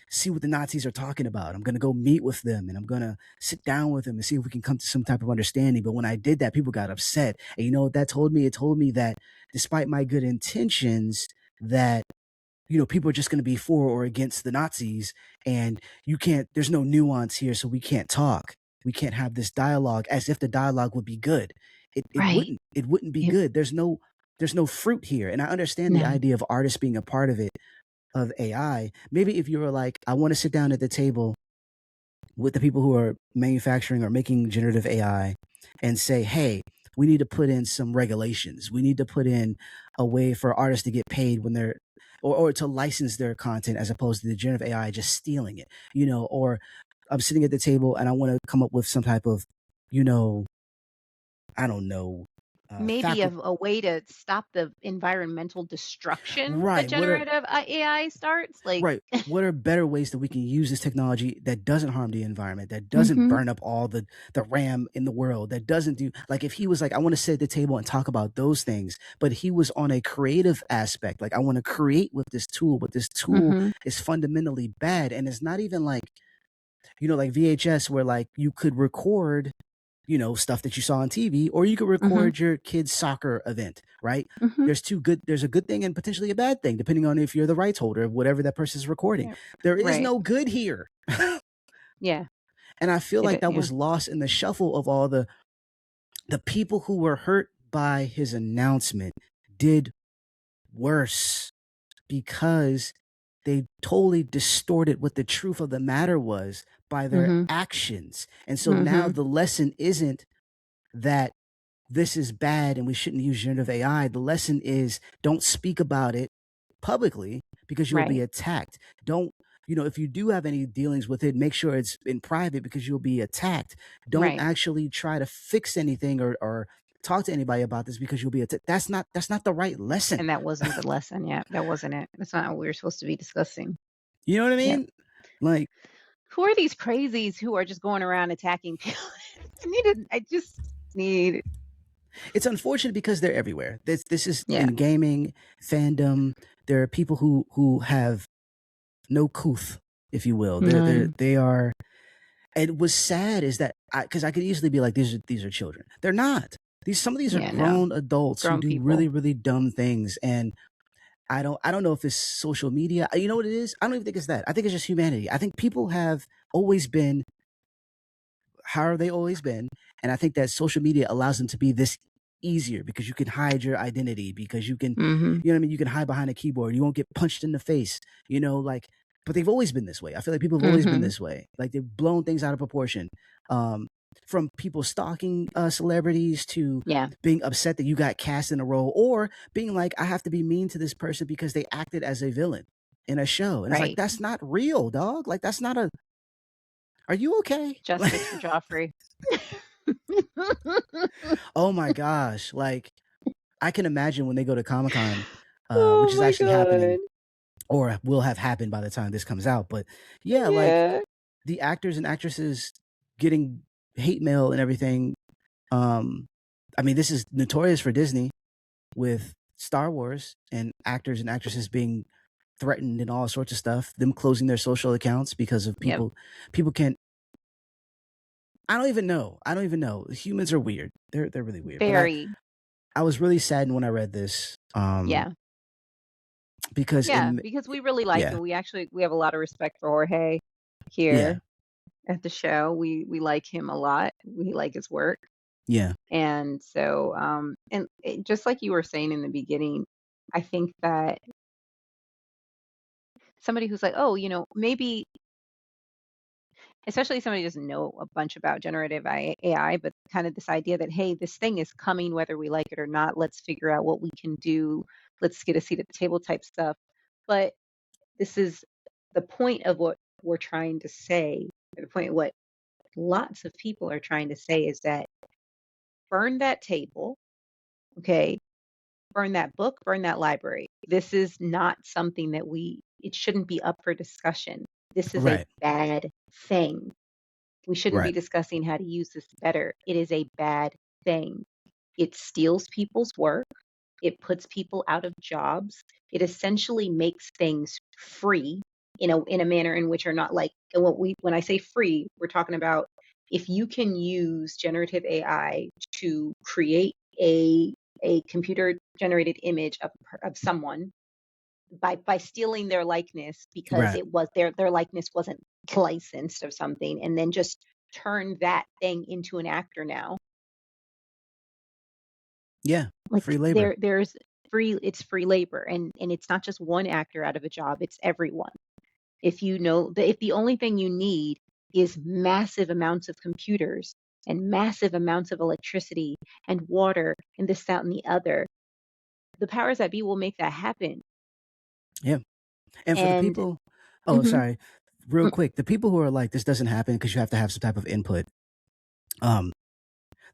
see what the Nazis are talking about, I'm going to go meet with them and I'm going to sit down with them and see if we can come to some type of understanding. But when I did that, people got upset. And you know what that told me? It told me that despite my good intentions, that, people are just going to be for or against the Nazis, and there's no nuance here. So we can't talk. We can't have this dialogue as if the dialogue would be good. It wouldn't be good. There's no fruit here. And I understand the idea of artists being a part of it, of AI. Maybe if you were like, I want to sit down at the table with the people who are manufacturing or making generative AI and say, hey, we need to put in some regulations. We need to put in a way for artists to get paid when they're, or to license their content, as opposed to the generative AI just stealing it, or I'm sitting at the table and I want to come up with some type of you know, I don't know, Maybe faculty. a way to stop the environmental destruction that Right. generative AI starts, like Right. What are better ways that we can use this technology that doesn't harm the environment, that doesn't Mhm, burn up all the RAM in the world, that doesn't do like if he was like, I want to sit at the table and talk about those things, but he was on a creative aspect, like I want to create with this tool, but this tool mhm, is fundamentally bad. And it's not even like, like VHS where like you could record stuff that you saw on TV, or you could mhm, record your kid's soccer event, right? mhm. There's a good thing and potentially a bad thing, depending on if you're the rights holder of whatever that person's recording. Yeah. There is Right. no good here. Yeah. And I feel like that Yeah. was lost in the shuffle of all the people who were hurt by his announcement did worse because they totally distorted what the truth of the matter was by their Mhm, actions. And so now mhm. the lesson isn't that this is bad and we shouldn't use generative AI. The lesson is don't speak about it publicly because you'll be Right, attacked. Don't, if you do have any dealings with it, make sure it's in private because you'll be attacked. Don't right. actually try to fix anything or talk to anybody about this because you'll be attacked. That's not the right lesson. And that wasn't the lesson, yeah, that wasn't it. That's not what we were supposed to be discussing. You know what I Yep. mean? Like Who are these crazies who are just going around attacking people? I just need it's unfortunate because they're everywhere. This is yeah. in gaming fandom. There are people who have no couth, if you will. None. They are. And what's sad is that because I could easily be like, these are children. They're not. Some of these are Yeah, no. grown adults who Grown do people. really really dumb things, and I don't know if it's social media. You know what it is? I don't even think it's that. I think it's just humanity. I think people have always been how are they always been, and I think that social media allows them to be this easier because you can hide your identity because you can, Mhm. what I mean. You can hide behind a keyboard. You won't get punched in the face. Like. But they've always been this way. I feel like people have always been Mhm. this way. Like they've blown things out of proportion. Um, from people stalking celebrities to Yeah, being upset that you got cast in a role, or being like, I have to be mean to this person because they acted as a villain in a show, and it's like right. that's not real, dog. Like that's not a. Are you okay? Like, Justice for Joffrey. oh my gosh, like I can imagine when they go to Comic Con, which Oh is my actually happening god. or will have happened by the time this comes out. But yeah, like Yeah. the actors and actresses getting hate mail and everything. Um, I mean, this is notorious for Disney with Star Wars and actors and actresses being threatened and all sorts of stuff. Them closing their social accounts because of Yep. people. People can't. I don't even know. I don't even know. Humans are weird. They're really weird. But Very. I was really saddened when I read this. Yeah. Because Yeah, in because we really like yeah him. We have a lot of respect for Jorge yeah here at the show. We like him a lot. We like his work. yeah And so, just like you were saying in the beginning, I think that somebody who's like, oh, maybe, especially somebody who doesn't know a bunch about generative AI, but kind of this idea that, hey, this thing is coming whether we like it or not. Let's figure out what we can do. Let's get a seat at the table type stuff. But this is the point of what we're trying to say, or the point of what lots of people are trying to say is that burn that table, okay? Burn that book, burn that library. This is not something that it shouldn't be up for discussion. This is a right bad thing. We shouldn't be right discussing how to use this better. It is a bad thing. It steals people's work. It puts people out of jobs. It essentially makes things free in a manner in which are not like and when I say free, we're talking about if you can use generative AI to create a computer generated image of someone by stealing their likeness because right it was their likeness wasn't licensed of something and then just turn that thing into an actor now. yeah Like free labor there's it's free labor and it's not just one actor out of a job, it's everyone. If the only thing you need is massive amounts of computers and massive amounts of electricity and water and this, that, and the other, the powers that be will make that happen. yeah. And for the And people, oh mhm, sorry, real mm, quick, the people who are like this doesn't happen because you have to have some type of input.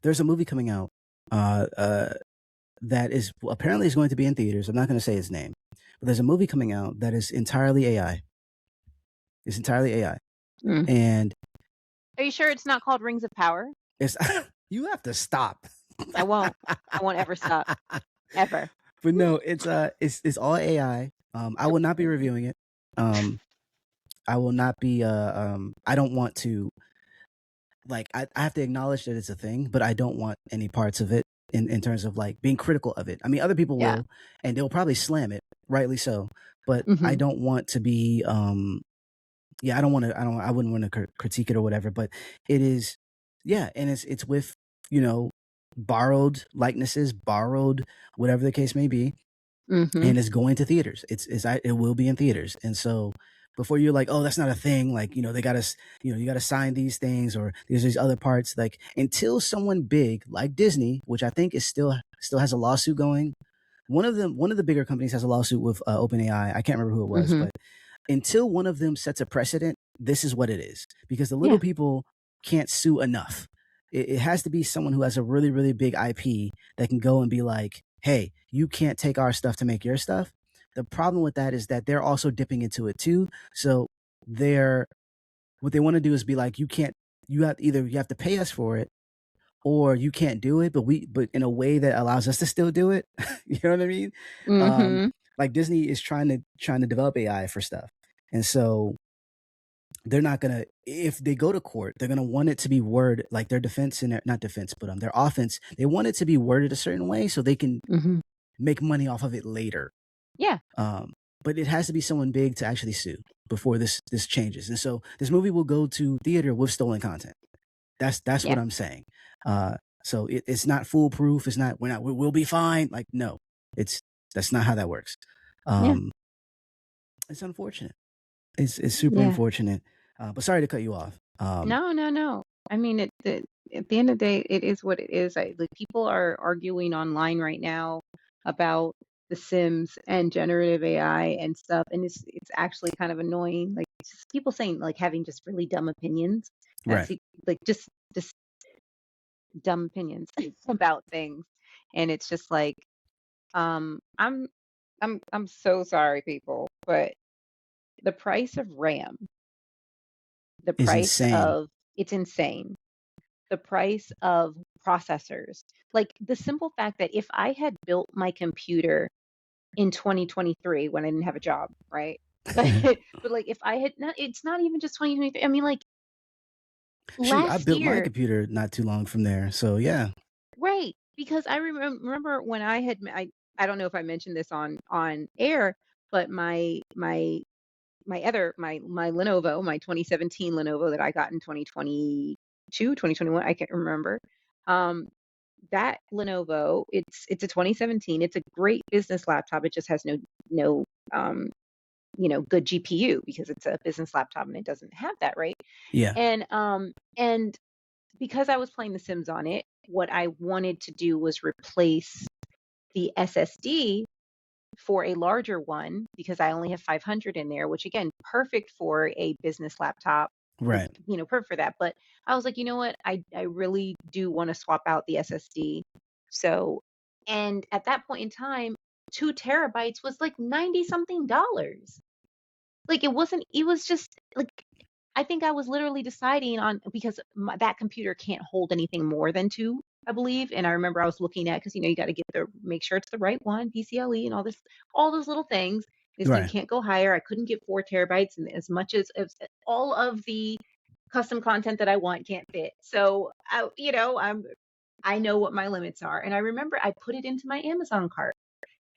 there's a movie coming out uh, uh, that is apparently is going to be in theaters. I'm not going to say its name, but there's a movie coming out that is entirely AI. It's entirely AI, Mm. and Are you sure it's not called Rings of Power? it's you have to stop. I won't. I won't ever stop. Ever. But no, it's all AI. I will not be Okay. reviewing it. Um, I will not be. I don't want to like. I have to acknowledge that it's a thing, but I don't want any parts of it in terms of like being critical of it. I mean, other people Yeah. will, and they'll probably slam it, rightly so. But I Mhm. don't want to be. Yeah, I don't want to. I wouldn't want to critique it or whatever. But it is. Yeah, and it's with you know borrowed likenesses, borrowed whatever the case may be, Mhm. and it's going to theaters. It will be in theaters. And so before you're like, oh, that's not a thing. Like, they got to, you got to sign these things or there's these other parts. Like until someone big like Disney, which I think is still has a lawsuit going. One of the bigger companies has a lawsuit with OpenAI. I can't remember who it was, Mhm. but until one of them sets a precedent, this is what it is because the little Yeah. people can't sue enough. It has to be someone who has a really, really big IP that can go and be like, hey, you can't take our stuff to make your stuff. The problem with that is that they're also dipping into it too. So they're what they want to do is be like, you can't, you have to pay us for it or you can't do it, but in a way that allows us to still do it. You know what I mean? Um, Mhm. like Disney is trying to develop AI for stuff. And so they're not gonna if they go to court, they're gonna want it to be worded like their defense and not defense, but their offense, they want it to be worded a certain way so they can Mhm. make money off of it later. Yeah. Um, but it has to be someone big to actually sue before this changes. And so this movie will go to theater with stolen content. That's Yeah. what I'm saying. Uh, so it's not foolproof. It's not we'll be fine. Like no, it's that's not how that works. Yeah. Um, it's unfortunate. It's super Yeah. unfortunate. But sorry to cut you off. No, no, no. I mean, at the end of the day, it is what it is. Like people are arguing online right now about The Sims and generative AI and stuff, and it's actually kind of annoying. Like just people saying like having just really dumb opinions. Right. Like just dumb opinions about things, and it's just like um, I'm I'm so sorry, people, but the price of RAM, the Is price insane. of it's insane. The price of processors. Like the simple fact that if I had built my computer in 2023 when I didn't have a job, right? But like if I had not, it's not even just 2023. I mean, like Shoot, I last built my year, computer not too long from there. So yeah. right? Because I remember when I don't know if I mentioned this on air, but my Lenovo, my 2017 Lenovo that I got in 2022, 2021, I can't remember. Um, that Lenovo, it's a 2017. It's a great business laptop. It just has no um, good GPU because it's a business laptop and it doesn't have that, right? Yeah. And because I was playing The Sims on it, what I wanted to do was replace the SSD for a larger one because I only have 500 in there, which again, perfect for a business laptop, like, Right. perfect for that. But I was like, you know what? I really do want to swap out the SSD. So, and at that point in time, 2 terabytes was like 90 something dollars. Like it was just like I think I was literally deciding on because that computer can't hold anything more than two, I believe. And I remember I was looking at because you got to make sure it's the right one, PCLE, and all those little things. This thing Right. can't go higher. I couldn't get 4 terabytes, and as much as all of the custom content that I want can't fit. So I know what my limits are, and I remember I put it into my Amazon cart,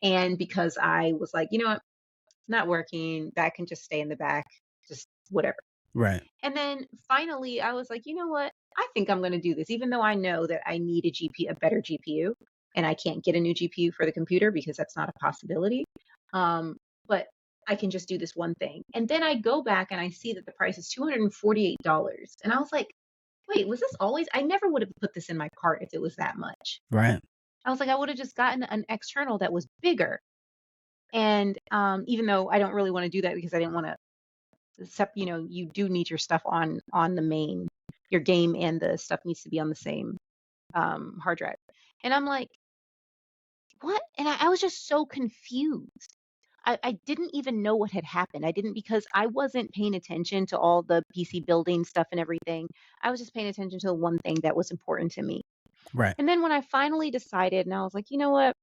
and because I was like, you know what, it's not working. That can just stay in the back, just whatever. Right. And then finally, I was like, you know what? I think I'm going to do this, even though I know that I need a better GPU, and I can't get a new GPU for the computer because that's not a possibility. But I can just do this one thing. And then I go back and I see that the price is $248. And I was like, wait, was this always? I never would have put this in my cart if it was that much. Right. I was like, I would have just gotten an external that was bigger. And even though I don't really want to do that because I didn't want to except you do need your stuff on the main your game and the stuff needs to be on the same hard drive. And I'm like, what? And I was just so confused. I didn't even know what had happened. I didn't because I wasn't paying attention to all the PC building stuff and everything. I was just paying attention to the one thing that was important to me. Right. And then when I finally decided, and I was like, you know what?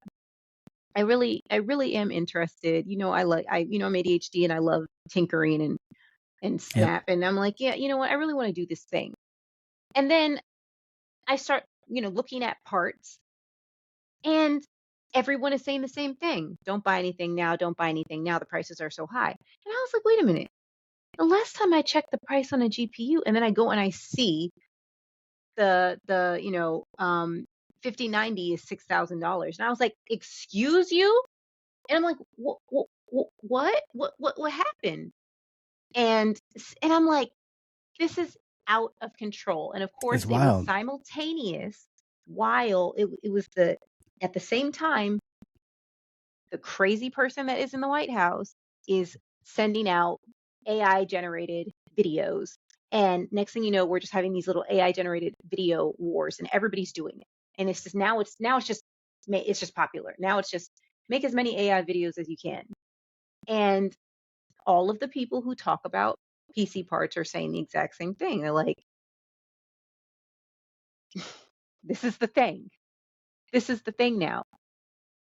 I really am interested. I'm ADHD and I love tinkering and Yep. snap. And I'm like, yeah, you know what? I really want to do this thing. And then I start, looking at parts, and everyone is saying the same thing. Don't buy anything now. Don't buy anything now. The prices are so high. And I was like, wait a minute. The last time I checked the price on a GPU, and then I go and I see the 5090 is $6,000. And I was like, excuse you? And I'm like, what happened? And I'm like, this is out of control. And of It's course, it was wild. simultaneous while it was the at the same time, the crazy person that is in the White House is sending out AI generated videos. And next thing you know, we're just having these little AI generated video wars, and everybody's doing it. And it's just it's just popular. Now it's just make as many AI videos as you can. And all of the people who talk about PC parts are saying the exact same thing. They're like, this is the thing. This is the thing now.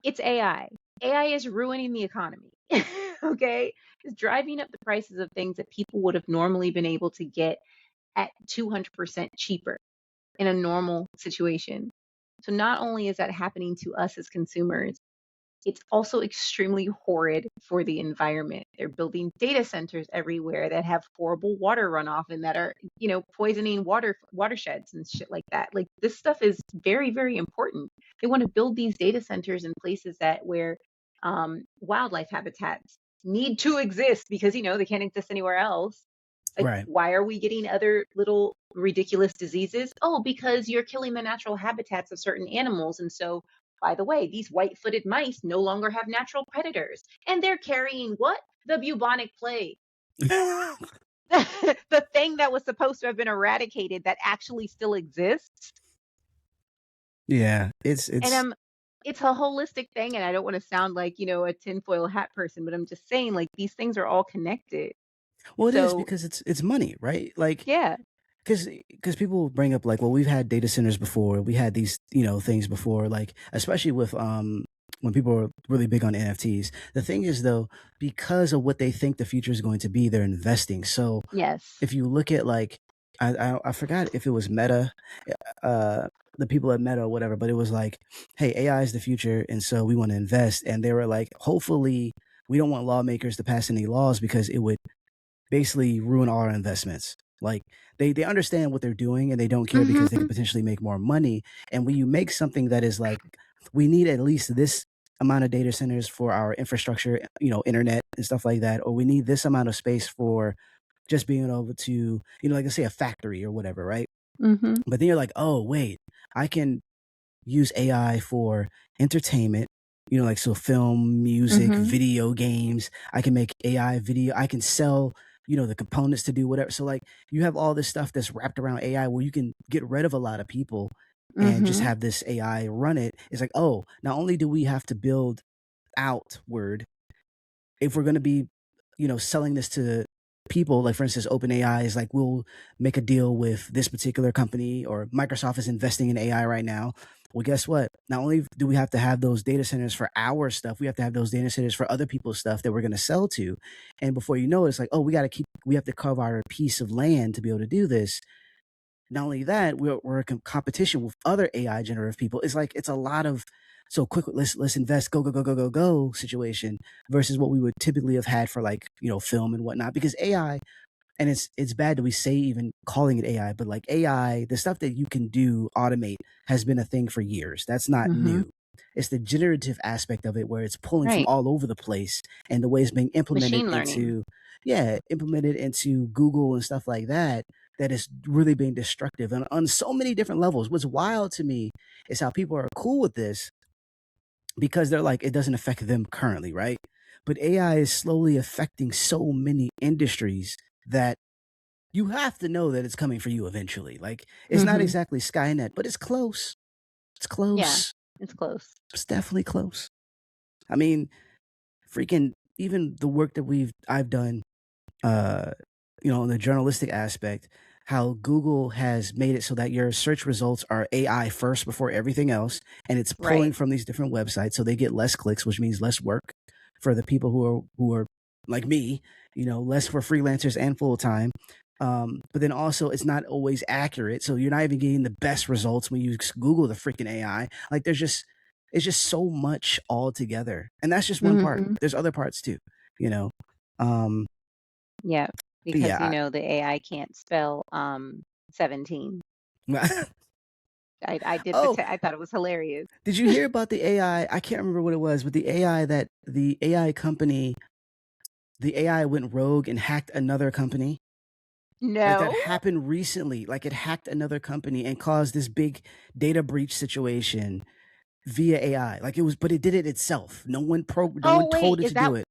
It's AI. AI is ruining the economy. Okay? It's driving up the prices of things that people would have normally been able to get at 200% cheaper in a normal situation. So not only is that happening to us as consumers, it's also extremely horrid for the environment. They're building data centers everywhere that have horrible water runoff and that are, poisoning watersheds and shit like that. Like this stuff is very, very important. They want to build these data centers in places where wildlife habitats need to exist because they can't exist anywhere else. Like, Right. why are we getting other little ridiculous diseases? Oh, because you're killing the natural habitats of certain animals. And so, by the way, these white-footed mice no longer have natural predators. And they're carrying what? The bubonic plague. The thing that was supposed to have been eradicated that actually still exists. Yeah. It's And it's it's a holistic thing. And I don't want to sound like, a tinfoil hat person, but I'm just saying, like, these things are all connected. well, it is So, because it's money, right? Like yeah. because people bring up like, well, we've had data centers before, we had these things before, like especially with when people are really big on NFTs. The thing is though, because of what they think the future is going to be, they're investing. So Yes. if you look at like I forgot if it was Meta, uh the people at Meta or whatever, but it was like, hey, AI is the future, and so we want to invest. And they were like, hopefully we don't want lawmakers to pass any laws because it would basically ruin all our investments. Like they understand what they're doing and they don't care because they Mm-hmm. could potentially make more money. And when you make something that is like, we need at least this amount of data centers for our infrastructure, internet and stuff like that, or we need this amount of space for just being able to, like let's say a factory or whatever, right? Mm-hmm. But then you're like, oh wait, I can use AI for entertainment, like so film, music, Mm-hmm. video games. I can make AI video. I can sell, the components to do whatever. So like you have all this stuff that's wrapped around AI where you can get rid of a lot of people and just Mm-hmm. have this AI run it. It's like, oh, not only do we have to build outward if we're going to be, selling this to people, like for instance, OpenAI is like, we'll make a deal with this particular company, or Microsoft is investing in AI right now. Well, guess what? Not only do we have to have those data centers for our stuff, we have to have those data centers for other people's stuff that we're going to sell to. And before you know it, it's like, oh, we have to carve our piece of land to be able to do this. Not only that, we're in competition with other AI generative people. It's like it's a lot of so quick. Let's invest, go go go go go go situation versus what we would typically have had for like film and whatnot. Because AI, and it's bad that we say even calling it AI, but like AI, the stuff that you can do automate has been a thing for years. That's not Mm-hmm. new. It's the generative aspect of it where it's pulling from Right. all over the place, and the way it's being implemented Machine learning. into, yeah, implemented into Google and stuff like that, that is really being destructive and on so many different levels. What's wild to me is how people are cool with this because they're like, it doesn't affect them currently, right? But AI is slowly affecting so many industries that you have to know that it's coming for you eventually. Like, it's not Mhm. exactly Skynet, but it's close. It's Yeah, close. it's close. It's definitely close. I mean, freaking even the work that I've done, uh, in the journalistic aspect, how Google has made it so that your search results are AI first before everything else, and it's pulling Right. from these different websites, so they get less clicks, which means less work for the people who are like me, less for freelancers and full time. But then also, it's not always accurate, so you're not even getting the best results when you Google the freaking AI. Like, it's just so much all together, and that's just one part. Mhm. There's other parts too, you know. Um, Yeah, but because, yeah, the AI can't spell, 17. I did the oh, te I thought it was hilarious. did you hear about the AI? I can't remember what it was, but the AI company, the AI went rogue and hacked another company. Like, that No? happened recently. Like, it hacked another company and caused this big data breach situation via AI. Like, but it did it itself. No one Oh, told wait, it to do it.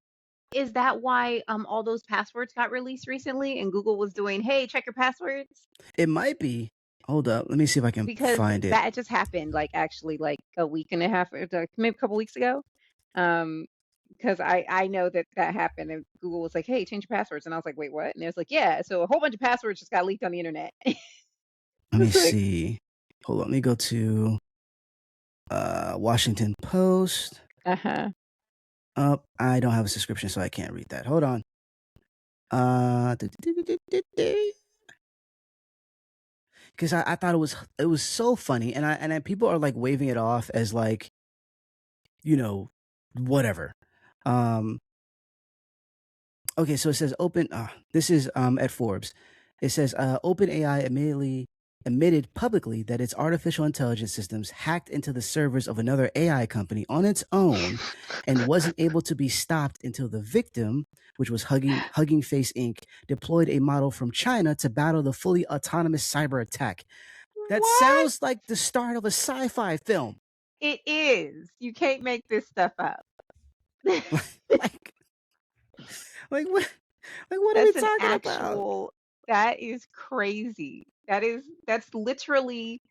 is that why, all those passwords got released recently and Google was doing, "Hey, check your passwords"? It might be. Hold up. Let me see if I can Because find it. that just happened, like, actually, like, a week and a half or maybe a couple weeks ago. Um, because I know that that happened and Google was like, "Hey, change your passwords." And I was like, "Wait, what?" And it was like, "Yeah, so a whole bunch of passwords just got leaked on the internet." Let me It's like, see. Hold on. Let me go to Washington Post. uh-huh. Oh, I don't have a subscription, so I can't read that. Hold on. Because I thought it was so funny, and people are like waving it off as like, you know whatever. Um, okay, so it says open. This is at Forbes. It says OpenAI immediately admitted publicly that its artificial intelligence systems hacked into the servers of another AI company on its own, and wasn't able to be stopped until the victim, which was Hugging Face Inc., deployed a model from China to battle the fully autonomous cyber attack. That What? sounds like the start of a sci-fi film. It is. You can't make this stuff up. like, like what? Like, what are we That's an talking about? actual that is crazy. That's literally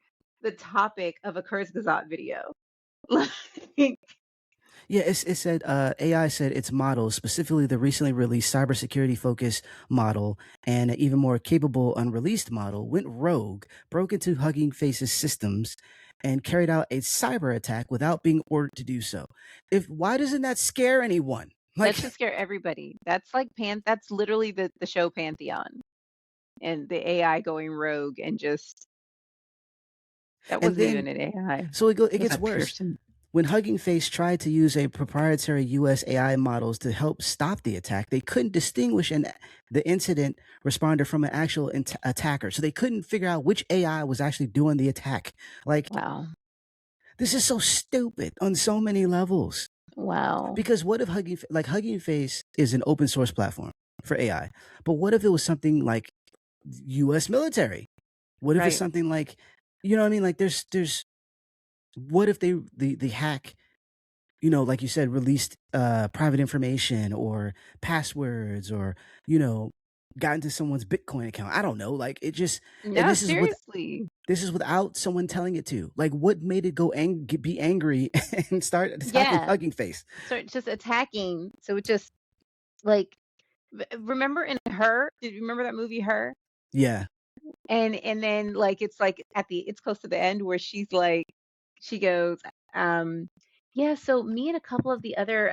the topic of a Kurzgesagt video. Like, Yeah, it said AI said its models, specifically the recently released cybersecurity focused model and an even more capable unreleased model, went rogue, broke into Hugging Face's systems, and carried out a cyber attack without being ordered to do so. If Why doesn't that scare anyone? that Like, should scare everybody. That's like that's literally the show Pantheon and the AI going rogue and just that and wasn't then even an AI. It it was gets a worse. person. When Hugging Face tried to use a proprietary US AI models to help stop the attack, they couldn't distinguish the incident responder from an actual attacker. So they couldn't figure out which AI was actually doing the attack. Like, Wow. this is so stupid on so many levels. Wow. Because what if Hugging Face is an open source platform for AI, but what if it was something like US military? What if it's Right. something like, you know what I mean? Like, there's what if the hack, like you said, released private information or passwords, or, you know, got into someone's Bitcoin account. I don't know. Like, and No, seriously. this is without someone telling it to. Like, what made it be angry and start attacking Yeah. Hugging Face? So just attacking. So it just like remember in Her? Did you remember that movie Her? Yeah. And then like it's like it's close to the end where she's like she goes, um, yeah, so me and a couple of the other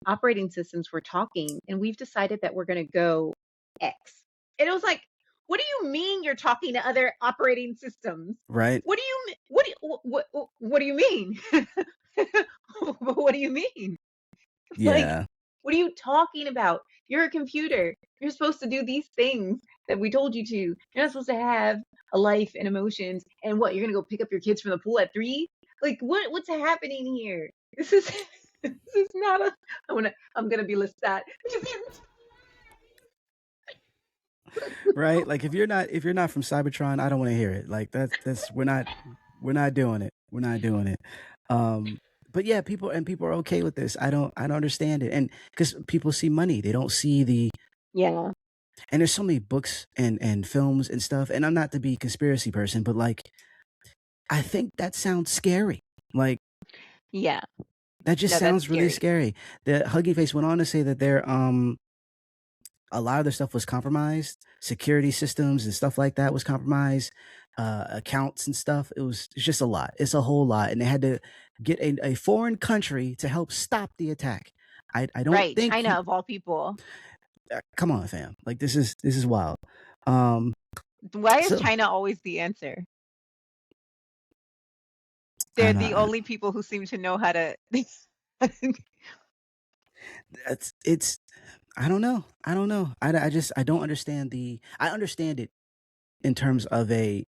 operating systems were talking and we've decided that we're gonna go X. And it was like, what do you mean you're talking to other operating systems? Right. What do you what do you mean? What do you mean? Like, Yeah. what are you talking about? You're a computer. You're supposed to do these things that we told you to. You're not supposed to have a life and emotions. And what? You're gonna go pick up your kids from the pool at 3? Like, what's happening here? This is this is not a. I'm gonna be Lestat. Right. Like, if you're not from Cybertron, I don't want to hear it. Like, that's we're not doing it. We're not doing it. Um, but yeah, people are okay with this. I don't understand it, and because people see money, they don't see the Yeah. And there's so many books and films and stuff. And I'm not to be a conspiracy person, but like, I think that sounds scary. Like, Yeah. that just No, that's sounds really scary. scary. The Huggy Face went on to say that a lot of their stuff was compromised. Security systems and stuff like that was compromised. Accounts and stuff. It's just a lot. It's a whole lot, and they had to get a foreign country to help stop the attack. I don't Right, think China of all people. come on, fam. Like this is wild. Um, Why is so China always the answer? I They're know the only people who seem to know how to it's I don't know. I don't know. I just I don't understand I understand it in terms of a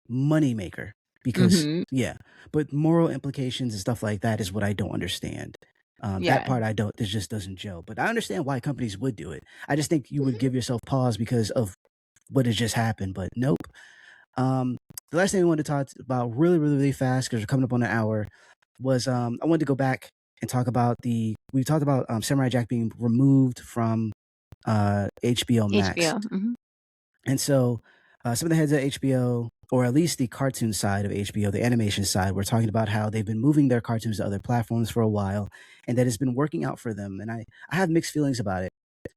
moneymaker because Mhm. yeah, but moral implications and stuff like that is what I don't understand. That Yeah. part I don't. This just doesn't gel. But I understand why companies would do it. I just think you would Mhm. give yourself pause because of what has just happened. But nope. Um, the last thing we wanted to talk about really, really, really fast because we're coming up on an hour was I wanted to go back and talk about we talked about Samurai Jack being removed from HBO Max. HBO. Mhm. And so some of the heads at HBO, or at least the cartoon side of HBO, the animation side, were talking about how they've been moving their cartoons to other platforms for a while and that it's been working out for them. And I have mixed feelings about it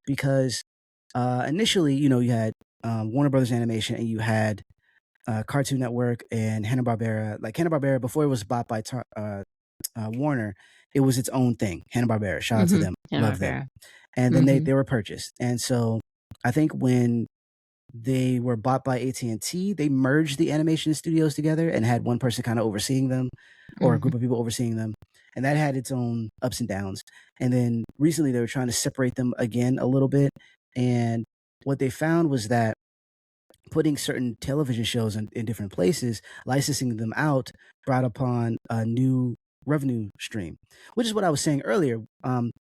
because initially, you had Warner Brothers Animation and you had Cartoon Network and Hanna-Barbera. Like Hanna-Barbera, before it was bought by Warner, it was its own thing. Hanna-Barbera, shout out to Mhm. them, love them. Hanna-Barbera. And then they Mhm. they were purchased. And so I think when they were bought by AT&T, they merged the animation studios together and had one person kind of overseeing them, or a Mhm. group of people overseeing them, and that had its own ups and downs. And then recently they were trying to separate them again a little bit, and what they found was that putting certain television shows in different places, licensing them out, brought upon a new revenue stream, which is what I was saying earlier.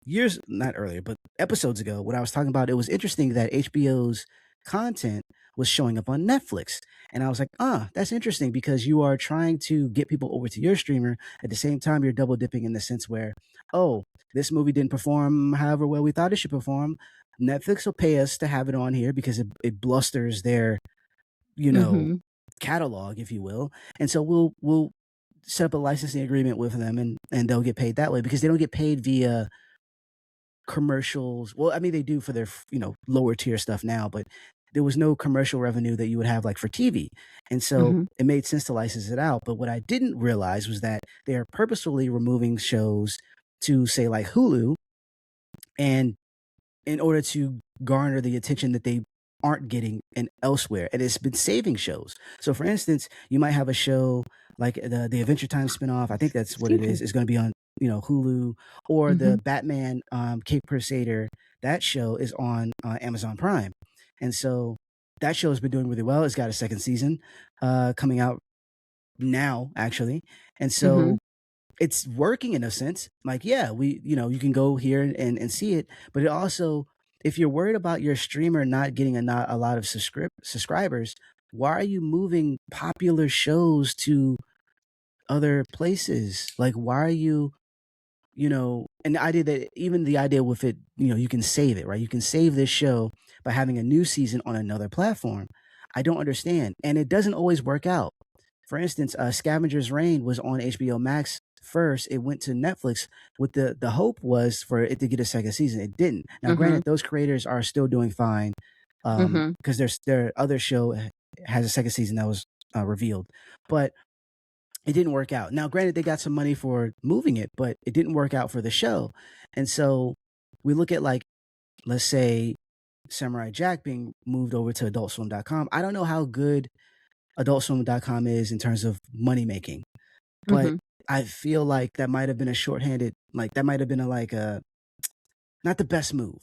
Years, not earlier, but episodes ago, when I was talking about it was interesting that HBO's content was showing up on Netflix. And I was like, that's interesting because you are trying to get people over to your streamer. At the same time, you're double dipping in the sense where, oh, this movie didn't perform however well we thought it should perform. Netflix will pay us to have it on here because it blusters their you know, Mhm. catalog, if you will. And so we'll set up a licensing agreement with them and they'll get paid that way because they don't get paid via commercials. Well, I mean they do for their, lower tier stuff now, but there was no commercial revenue that you would have like for TV. And so Mhm. it made sense to license it out. But what I didn't realize was that they are purposefully removing shows to say like Hulu and in order to garner the attention that they aren't getting in elsewhere. And it's been saving shows. So for instance, you might have a show like the Adventure Time spinoff. I think that's what it Excuse me. is going to be on, Hulu, or the Mhm. Batman Cape Crusader. That show is on Amazon Prime. And so that show has been doing really well. It's got a second season coming out now, actually. And Mhm. so it's working in a sense. Like, yeah, you can go here and see it, but it also, if you're worried about your streamer not getting not a lot of subscribers, why are you moving popular shows to other places? Like, why are and the idea with it, you can save it, right? You can save this show by having a new season on another platform. I don't understand. And it doesn't always work out. For instance, Scavenger's Reign was on HBO Max first. It went to Netflix with the hope was for it to get a second season. It didn't. Now, Mhm. granted, those creators are still doing fine Mhm. because their other show has a second season that was revealed, but it didn't work out. Now, granted, they got some money for moving it, but it didn't work out for the show. And so we look at like, let's say, Samurai Jack being moved over to AdultSwim.com. I don't know how good AdultSwim.com is in terms of money making, but Mhm. I feel like that might have been a shorthanded, like that might have been not the best move.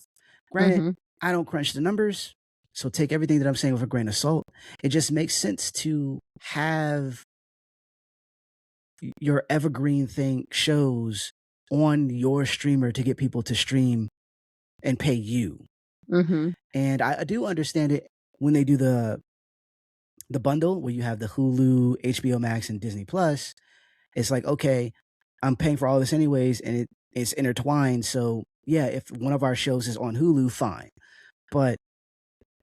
Granted, Mhm. I don't crunch the numbers, so take everything that I'm saying with a grain of salt. It just makes sense to have your evergreen thing shows on your streamer to get people to stream and pay you. Mhm. And I do understand it when they do the bundle where you have the Hulu, HBO Max, and Disney Plus. It's like, okay, I'm paying for all this anyways, and it's intertwined. So yeah, if one of our shows is on Hulu, fine. But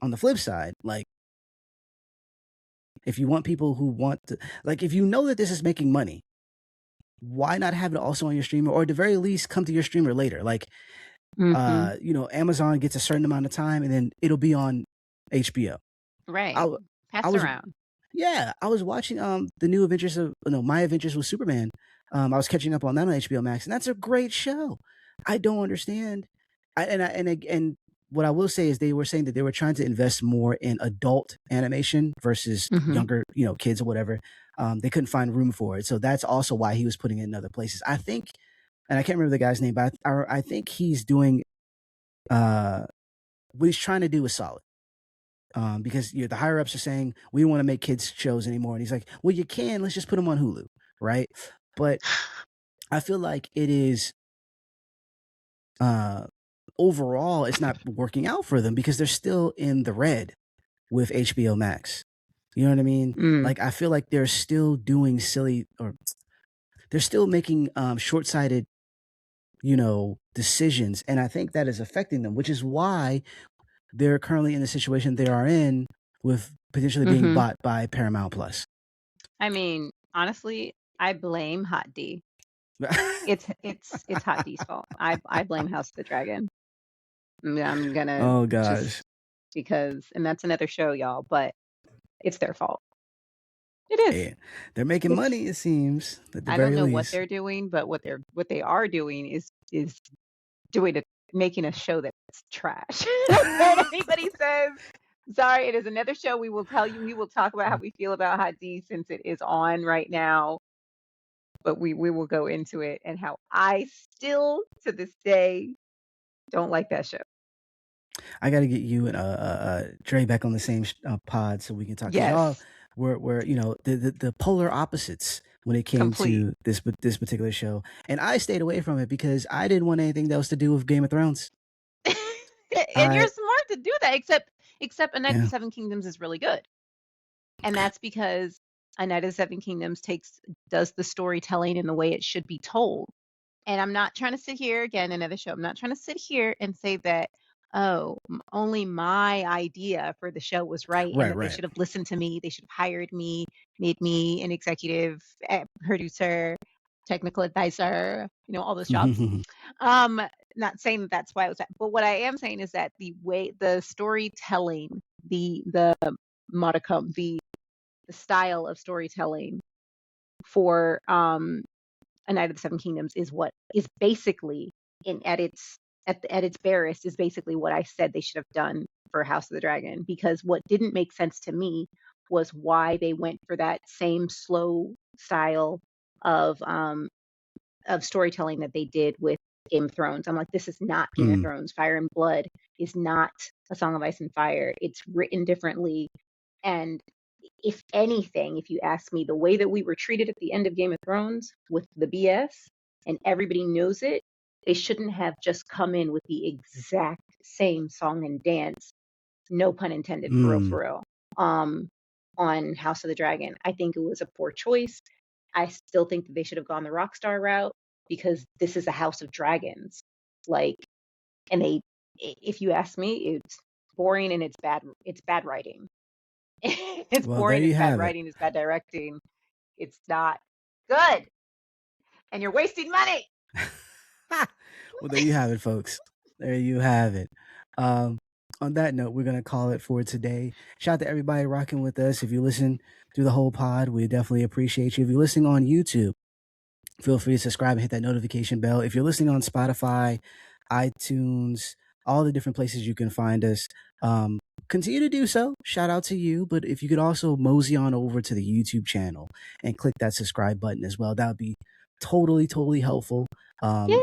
on the flip side, like, if you want people who want to, like, if you know that this is making money, why not have it also on your streamer, or at the very least come to your streamer later? Like, Amazon gets a certain amount of time and then it'll be on HBO. Right. I I Pass was around. Yeah, I was watching the new Adventures of no, My Adventures with Superman. I was catching up on that on HBO Max, and that's a great show. I don't understand. And what I will say is they were saying that they were trying to invest more in adult animation versus Mm-hmm. younger, kids or whatever. They couldn't find room for it, so that's also why he was putting it in other places. I think, and I can't remember the guy's name, but I think he's doing what he's trying to do is solid. Because the higher ups are saying we don't want to make kids shows anymore, and he's like, "Well, you can. Let's just put them on Hulu, right?" But I feel like it is overall, it's not working out for them because they're still in the red with HBO Max. You know what I mean? Mm. Like, I feel like they're still doing silly, or they're still making short-sighted, decisions, and I think that is affecting them, which is why they're currently in the situation they are in with potentially being Mm-hmm. bought by Paramount Plus. I mean, honestly, I blame Hot D. It's Hot D's fault. I blame House of the Dragon. I'm gonna Oh just gosh. because, and that's another show, y'all, but it's their fault. It is. Hey, they're making It's money, it seems, at the I don't very know what least. they're doing, but what they are doing is doing it, making a show that's trash. Don't care what anybody says. Sorry, it is another show. We will tell you. We will talk about how we feel about Hot D since it is on right now. But we will go into it and how I still to this day don't like that show. I got to get you and Dre back on the same pod so we can talk, because y'all Yes, were the polar opposites when it came complete. to this particular show, and I stayed away from it because I didn't want anything that was to do with Game of Thrones. And you're I smart to do that, except A Night of the Yeah. Seven Kingdoms is really good. And that's because A Night of the Seven Kingdoms does the storytelling in the way it should be told. And I'm not trying to sit here again, another show. I'm not trying to sit here and say that, oh, only my idea for the show was right and Right, that they right. should have listened to me. They should have hired me, made me an executive producer, technical advisor, all those jobs. Um, Not saying that that's why it was that, but what I am saying is that the storytelling, the modicum, the style of storytelling for A Night of the Seven Kingdoms is what is basically at its barest is basically what I said they should have done for House of the Dragon, because what didn't make sense to me was why they went for that same slow style of um of storytelling that they did with Game of Thrones. I'm like, this is not Game of Mm. Thrones. Fire and Blood is not A Song of Ice and Fire. It's written differently. And if anything, if you ask me, the way that we were treated at the end of Game of Thrones with the BS and everybody knows it, they shouldn't have just come in with the exact same song and dance, no pun intended, Mm. for real, on House of the Dragon. I think it was a poor choice. I still think that they should have gone the Rockstar route because this is a House of Dragons. Like, and if you ask me, it's boring and it's bad writing. It's Well, there boring, you it's bad have it. writing, it's bad directing. It's not good. And you're wasting money. Well, there you have it, folks. There you have it. Um, on that note, we're gonna call it for today. Shout out to everybody rocking with us. If you listen through the whole pod, we definitely appreciate you. If you're listening on YouTube, feel free to subscribe and hit that notification bell. If you're listening on Spotify, iTunes, all the different places you can find us, um, continue to do so. Shout out to you. But if you could also mosey on over to the YouTube channel and click that subscribe button as well, that would be totally, totally helpful. Um, Yay.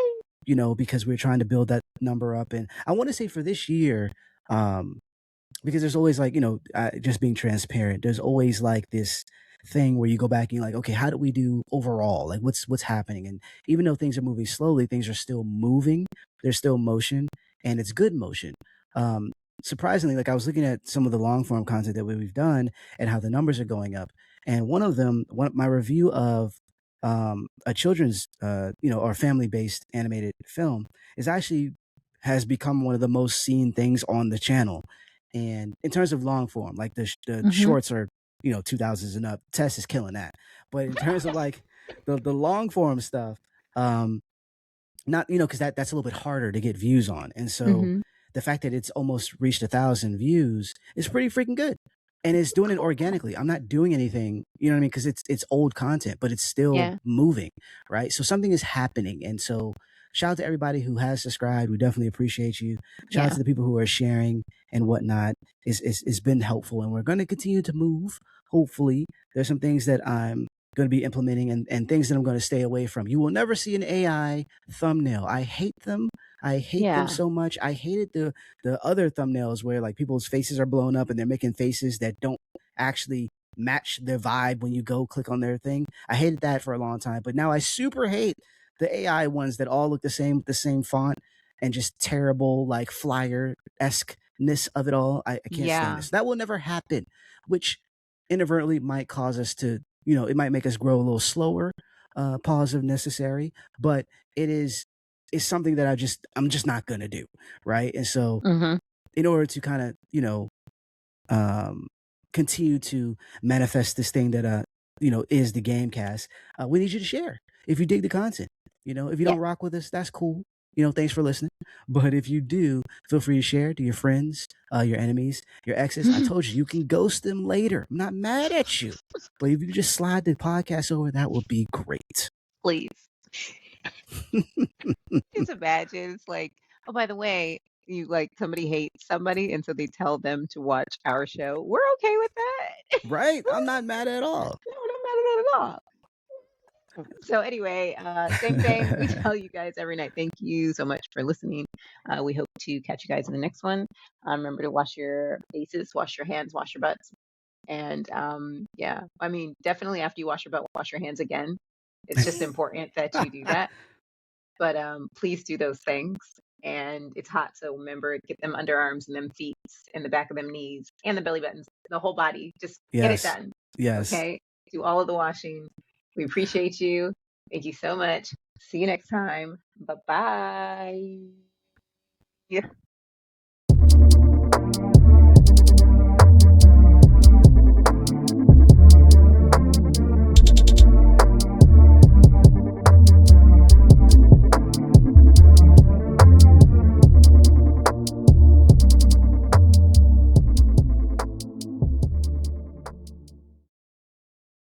because we're trying to build that number up. And I want to say for this year, um, because there's always like, just being transparent, there's always like this thing where you go back and you're like, okay, how do we do overall? Like what's happening? And even though things are moving slowly, things are still moving. There's still motion, and it's good motion. Um, Surprisingly, like I was looking at some of the long form content that we've done and how the numbers are going up. And my review of a children's, or family based animated film is actually has become one of the most seen things on the channel. And in terms of long form, like the Mm-hmm. shorts are, 2000s and up. Tess is killing that. But in terms of like the long form stuff, um, not, because that's a little bit harder to get views on. And so Mm-hmm. the fact that it's almost reached 1,000 views is pretty freaking good. And it's doing it Cool. organically. I'm not doing anything, you know what I mean? Because it's old content, but it's still Yeah. moving, right? So something is happening. And so shout out to everybody who has subscribed. We definitely appreciate you. Shout out Yeah. to the people who are sharing and whatnot. It's been helpful, and we're going to continue to move. Hopefully, there's some things that I'm going to be implementing, and things that I'm going to stay away from. You will never see an AI thumbnail. I hate them. I hate them Yeah. so much. I hated the other thumbnails where like people's faces are blown up and they're making faces that don't actually match their vibe when you go click on their thing. I hated that for a long time, but now I super hate the AI ones that all look the same with the same font and just terrible like flyer esque-ness of it all. I can't stand Yeah. this. That will never happen, which inadvertently might cause us to, it might make us grow a little slower, pause if necessary, but it is something that I'm just not gonna do, right? And so Mm-hmm. in order to kind of, um, continue to manifest this thing that is the Gamecast, we need you to share if you dig the content. If you Yeah. don't rock with us, that's cool. Thanks for listening. But if you do, feel free to share to your friends, your enemies, your exes. I told you, you can ghost them later. I'm not mad at you. But if you just slide the podcast over, that would be great. Please. Just imagine it's like, oh, by the way, you like somebody hates somebody, and so they tell them to watch our show. We're okay with that. Right? I'm not mad at all. No, we're not mad at that at all. So anyway, same thing we tell you guys every night. Thank you so much for listening. We hope to catch you guys in the next one. Remember to wash your faces, wash your hands, wash your butts. And yeah, I mean, definitely after you wash your butt, wash your hands again. It's just important that you do that. But please do those things. And it's hot, so remember, get them underarms and them feet and the back of them knees and the belly buttons, the whole body. Just get it Yes. done. Yes. Okay? Do all of the washing. We appreciate you. Thank you so much. See you next time. Bye bye. Yeah.